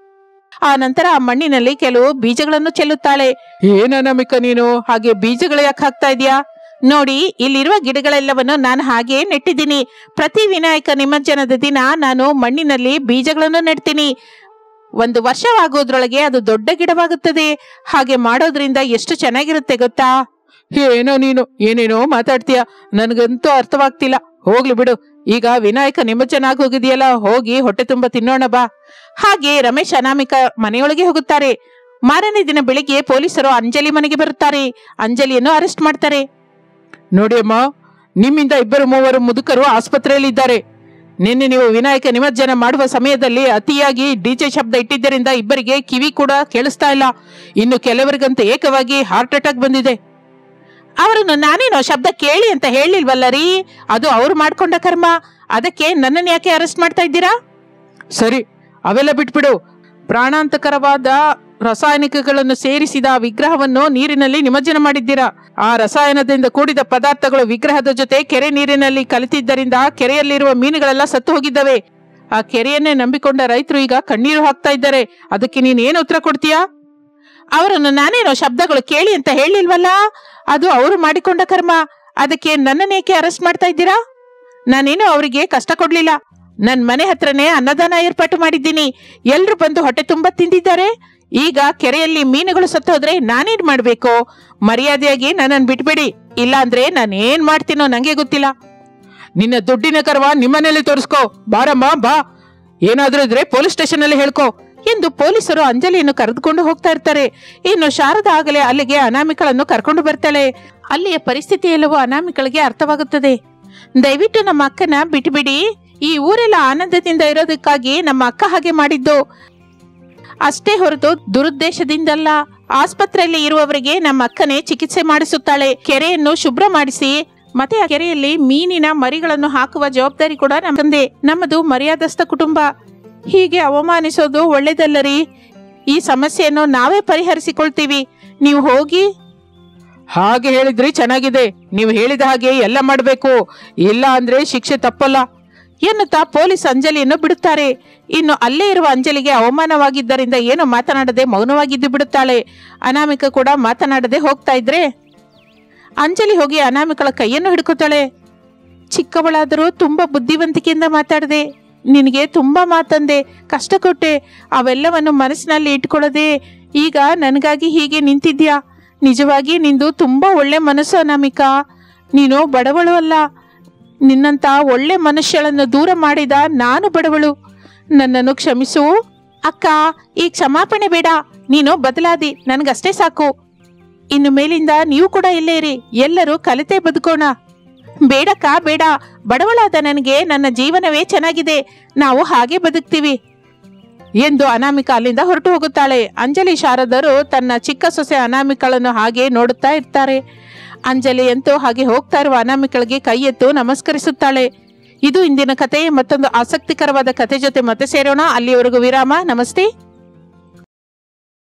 ಆ ನಂತರ ಆ ಮಣ್ಣಿನಲ್ಲಿ ಕೆಲವು ಬೀಜಗಳನ್ನು ಚೆಲ್ಲುತ್ತಾಳೆ. ಏನ ಅನಾಮಿಕಾ, ನೀನು ಹಾಗೆ ಬೀಜಗಳು ಯಾಕೆ ಹಾಕ್ತಾ ಇದೀಯಾ? ನೋಡಿ, ಇಲ್ಲಿರುವ ಗಿಡಗಳೆಲ್ಲವನ್ನು ನಾನು ಹಾಗೆ ನೆಟ್ಟಿದ್ದೀನಿ. ಪ್ರತಿ ವಿನಾಯಕ ನಿಮಜ್ಜನದ ದಿನ ನಾನು ಮಣ್ಣಿನಲ್ಲಿ ಬೀಜಗಳನ್ನು ನೆಡ್ತೀನಿ. 1 ವರ್ಷವಾಗೋದ್ರೊಳಗೆ ಅದು ದೊಡ್ಡ ಗಿಡವಾಗುತ್ತದೆ. ಹಾಗೆ ಮಾಡೋದ್ರಿಂದ ಎಷ್ಟು ಚೆನ್ನಾಗಿರುತ್ತೆ ಗೊತ್ತಾ? ಏನೋ ನೀನು ಏನೇನೋ ಮಾತಾಡ್ತೀಯ, ನನ್ಗಂತೂ ಅರ್ಥವಾಗ್ತಿಲ್ಲ. ಹೋಗ್ಲಿ ಬಿಡು. ಈಗ ವಿನಾಯಕ ನಿಮಜ್ಜನ ಆಗಿ ಹೋಗಿದೆಯಲ್ಲ, ಹೋಗಿ ಹೊಟ್ಟೆ ತುಂಬ ತಿನ್ನೋಣ ಬಾ. ಹಾಗೆ ರಮೇಶ್ ಅನಾಮಿಕಾ ಮನೆಯೊಳಗೆ ಹೋಗುತ್ತಾರೆ. ಮಾರನೇ ದಿನ ಬೆಳಿಗ್ಗೆ ಪೊಲೀಸರು ಅಂಜಲಿ ಮನೆಗೆ ಬರುತ್ತಾರೆ. ಅಂಜಲಿಯನ್ನು ಅರೆಸ್ಟ್ ಮಾಡ್ತಾರೆ. ನೋಡಿ ಅಮ್ಮ, ನಿಮ್ಮಿಂದ 2-3 ಮುದುಕರು ಆಸ್ಪತ್ರೆಯಲ್ಲಿ ಇದ್ದಾರೆ. ನಿನ್ನೆ ನೀವು ವಿನಾಯಕ ನಿಮಜ್ಜನ ಮಾಡುವ ಸಮಯದಲ್ಲಿ ಅತಿಯಾಗಿ ಡಿಜೆ ಶಬ್ದ ಇಟ್ಟಿದ್ದರಿಂದ ಇಬ್ಬರಿಗೆ ಕಿವಿ ಕೂಡ ಕೇಳಿಸ್ತಾ ಇಲ್ಲ. ಇನ್ನು ಕೆಲವರಿಗಂತೂ ಏಕವಾಗಿ ಹಾರ್ಟ್ ಅಟ್ಯಾಕ್ ಬಂದಿದೆ. ಅವರನ್ನು ನಾನೇನೋ ಶಬ್ದ ಕೇಳಿ ಅಂತ ಹೇಳಿಲ್ವಲ್ಲ ರೀ, ಅದು ಅವ್ರು ಮಾಡ್ಕೊಂಡ ಕರ್ಮ. ಅದಕ್ಕೆ ನನ್ನನ್ನು ಯಾಕೆ ಅರೆಸ್ಟ್ ಮಾಡ್ತಾ ಇದ್ದೀರಾ? ಸರಿ, ಅವೆಲ್ಲ ಬಿಟ್ಬಿಡು. ಪ್ರಾಣಾಂತಕರವಾದ ರಾಸಾಯನಿಕಗಳನ್ನು ಸೇರಿಸಿದ ವಿಗ್ರಹವನ್ನು ನೀರಿನಲ್ಲಿ ನಿಮಜ್ಜನ ಮಾಡಿದ್ದೀರಾ. ಆ ರಸಾಯನದಿಂದ ಕೂಡಿದ ಪದಾರ್ಥಗಳು ವಿಗ್ರಹದ ಜೊತೆ ಕೆರೆ ನೀರಿನಲ್ಲಿ ಕಲಿತಿದ್ದರಿಂದ ಕೆರೆಯಲ್ಲಿರುವ ಮೀನುಗಳೆಲ್ಲ ಸತ್ತು ಹೋಗಿದ್ದವೆ. ಆ ಕೆರೆಯನ್ನೇ ನಂಬಿಕೊಂಡ ರೈತರು ಈಗ ಕಣ್ಣೀರು ಹಾಕ್ತಾ ಇದ್ದಾರೆ. ಅದಕ್ಕೆ ನೀನ್ ಏನು ಉತ್ತರ ಕೊಡ್ತೀಯಾ? ಅವರನ್ನು ನಾನೇನೋ ಶಬ್ದಗಳು ಕೇಳಿ ಅಂತ ಹೇಳಿಲ್ವಲ್ಲ, ಅದು ಅವರು ಮಾಡಿಕೊಂಡ ಕರ್ಮ. ಅದಕ್ಕೆ ನನ್ನನ್ನೇಕೆ ಅರೆಸ್ಟ್ ಮಾಡ್ತಾ ಇದ್ದೀರಾ? ನಾನೇನು ಅವರಿಗೆ ಕಷ್ಟ ಕೊಡ್ಲಿಲ್ಲ. ನನ್ ಮನೆ ಹತ್ರನೇ ಅನ್ನದಾನ ಏರ್ಪಾಟು ಮಾಡಿದ್ದೀನಿ. ಎಲ್ರು ಬಂದು ಹೊಟ್ಟೆ ತುಂಬ ತಿಂದಿದ್ದಾರೆ. ಈಗ ಕೆರೆಯಲ್ಲಿ ಮೀನುಗಳು ಸತ್ತೋದ್ರೆ ನಾನೇನ್ ಮಾಡ್ಬೇಕು? ಮರ್ಯಾದೆಯಾಗಿ ನನ್ನನ್ನು ಬಿಟ್ಬಿಡಿ, ಇಲ್ಲ ಅಂದ್ರೆ ನಾನೇನ್ ಮಾಡ್ತೀನೋ ನಂಗೆ ಗೊತ್ತಿಲ್ಲ. ನಿನ್ನ ದುಡ್ಡಿನ ಕರ್ವ ನಿಮ್ಮನೇಲಿ ತೋರಿಸ್ಕೋ. ಬಾರಮ್ಮ ಬಾ, ಏನಾದ್ರೂ ಇದ್ರೆ ಪೊಲೀಸ್ ಸ್ಟೇಷನ್ ಅಲ್ಲಿ ಹೇಳ್ಕೋ ಎಂದು ಪೊಲೀಸರು ಅಂಜಲಿಯನ್ನು ಕರೆದುಕೊಂಡು ಹೋಗ್ತಾ ಇರ್ತಾರೆ. ಇನ್ನು ಶಾರದಾ ಆಗಲೇ ಅಲ್ಲಿಗೆ ಅನಾಮಿಕಳನ್ನು ಕರ್ಕೊಂಡು ಬರ್ತಾಳೆ. ಅಲ್ಲಿಯ ಪರಿಸ್ಥಿತಿ ಎಲ್ಲವೂ ಅನಾಮಿಕಳಿಗೆ ಅರ್ಥವಾಗುತ್ತದೆ. ದಯವಿಟ್ಟು ನಮ್ಮ ಅಕ್ಕನ ಬಿಟ್ಬಿಡಿ. ಈ ಊರೆಲ್ಲ ಆನಂದದಿಂದ ಇರೋದಕ್ಕಾಗಿ ನಮ್ಮ ಅಕ್ಕ ಹಾಗೆ ಮಾಡಿದ್ದು ಅಷ್ಟೇ ಹೊರತು ದುರುದ್ದೇಶದಿಂದಲ್ಲ. ಆಸ್ಪತ್ರೆಯಲ್ಲಿ ಇರುವವರಿಗೆ ನಮ್ಮ ಅಕ್ಕನೇ ಚಿಕಿತ್ಸೆ ಮಾಡಿಸುತ್ತಾಳೆ. ಕೆರೆಯನ್ನು ಶುಭ್ರ ಮಾಡಿಸಿ ಮತ್ತೆ ಆ ಕೆರೆಯಲ್ಲಿ ಮೀನಿನ ಮರಿಗಳನ್ನು ಹಾಕುವ ಜವಾಬ್ದಾರಿ ಕೂಡ ನಮ್ಮದೇ. ನಮ್ಮದು ಮರ್ಯಾದಸ್ಥ ಕುಟುಂಬ. ಹೀಗೆ ಅವಮಾನಿಸೋದು ಒಳ್ಳೇದಲ್ಲರಿ. ಈ ಸಮಸ್ಯೆಯನ್ನು ನಾವೇ ಪರಿಹರಿಸಿಕೊಳ್ತೀವಿ, ನೀವು ಹೋಗಿ. ಹಾಗೆ ಹೇಳಿದ್ರಿ ಚೆನ್ನಾಗಿದೆ. ನೀವು ಹೇಳಿದ ಹಾಗೆ ಎಲ್ಲ ಮಾಡಬೇಕು, ಇಲ್ಲ ಅಂದ್ರೆ ಶಿಕ್ಷೆ ತಪ್ಪಲ್ಲ ಎನ್ನುತ್ತಾ ಪೊಲೀಸ್ ಅಂಜಲಿಯನ್ನು ಬಿಡುತ್ತಾರೆ. ಇನ್ನು ಅಲ್ಲೇ ಇರುವ ಅಂಜಲಿಗೆ ಅವಮಾನವಾಗಿದ್ದರಿಂದ ಏನು ಮಾತನಾಡದೆ ಮೌನವಾಗಿದ್ದು ಬಿಡುತ್ತಾಳೆ. ಅನಾಮಿಕ ಕೂಡ ಮಾತನಾಡದೆ ಹೋಗ್ತಾ ಇದ್ರೆ ಅಂಜಲಿ ಹೋಗಿ ಅನಾಮಿಕಳ ಕೈಯನ್ನು ಹಿಡ್ಕೊತಾಳೆ. ಚಿಕ್ಕವಳಾದರೂ ತುಂಬಾ ಬುದ್ಧಿವಂತಿಕೆಯಿಂದ ಮಾತಾಡದೆ, ನಿನಗೆ ತುಂಬಾ ಮಾತಂದೆ, ಕಷ್ಟ ಕೊಟ್ಟೆ, ಅವೆಲ್ಲವನ್ನು ಮನಸ್ಸಿನಲ್ಲಿ ಇಟ್ಕೊಳ್ಳದೆ ಈಗ ನನಗಾಗಿ ಹೀಗೆ ನಿಂತಿದ್ಯಾ. ನಿಜವಾಗಿ ನಿಂದು ತುಂಬಾ ಒಳ್ಳೆ ಮನಸ್ಸು ಅನಾಮಿಕಾ. ನೀನು ಬಡವಳು ಅಲ್ಲ. ನಿನ್ನಂತ ಒಳ್ಳೆ ಮನುಷ್ಯಳನ್ನು ದೂರ ಮಾಡಿದ ನಾನು ಬಡವಳು. ನನ್ನನ್ನು ಕ್ಷಮಿಸು ಅಕ್ಕ. ಈ ಕ್ಷಮಾಪಣೆ ಬೇಡ, ನೀನು ಬದಲಾದಿ, ನನಗಷ್ಟೇ ಸಾಕು. ಇನ್ನು ಮೇಲಿಂದ ನೀವು ಕೂಡ ಇಲ್ಲೇ ಇರಿ, ಎಲ್ಲರೂ ಕಲಿತೇ ಬದುಕೋಣ. ಬೇಡಕ್ಕ ಬೇಡ, ಬಡವಳಾದ ನನಗೆ ನನ್ನ ಜೀವನವೇ ಚೆನ್ನಾಗಿದೆ, ನಾವು ಹಾಗೆ ಬದುಕ್ತೀವಿ ಎಂದು ಅನಾಮಿಕಾ ಅಲ್ಲಿಂದ ಹೊರಟು ಹೋಗುತ್ತಾಳೆ. ಅಂಜಲಿ ಶಾರದರು ತನ್ನ ಚಿಕ್ಕ ಸೊಸೆ ಅನಾಮಿಕಳನ್ನು ಹಾಗೆ ನೋಡುತ್ತಾ ಇರ್ತಾರೆ. ಅಂಜಲಿ ಅಂತೂ ಹಾಗೆ ಹೋಗ್ತಾ ಇರುವ ಅನಾಮಿಕಳಿಗೆ ಕೈ ಎತ್ತು ನಮಸ್ಕರಿಸುತ್ತಾಳೆ. ಇದು ಇಂದಿನ ಕತೆ. ಮತ್ತೊಂದು ಆಸಕ್ತಿಕರವಾದ ಕತೆ ಜೊತೆ ಮತ್ತೆ ಸೇರೋಣ. ಅಲ್ಲಿಯವರೆಗೂ ವಿರಾಮ. ನಮಸ್ತೆ.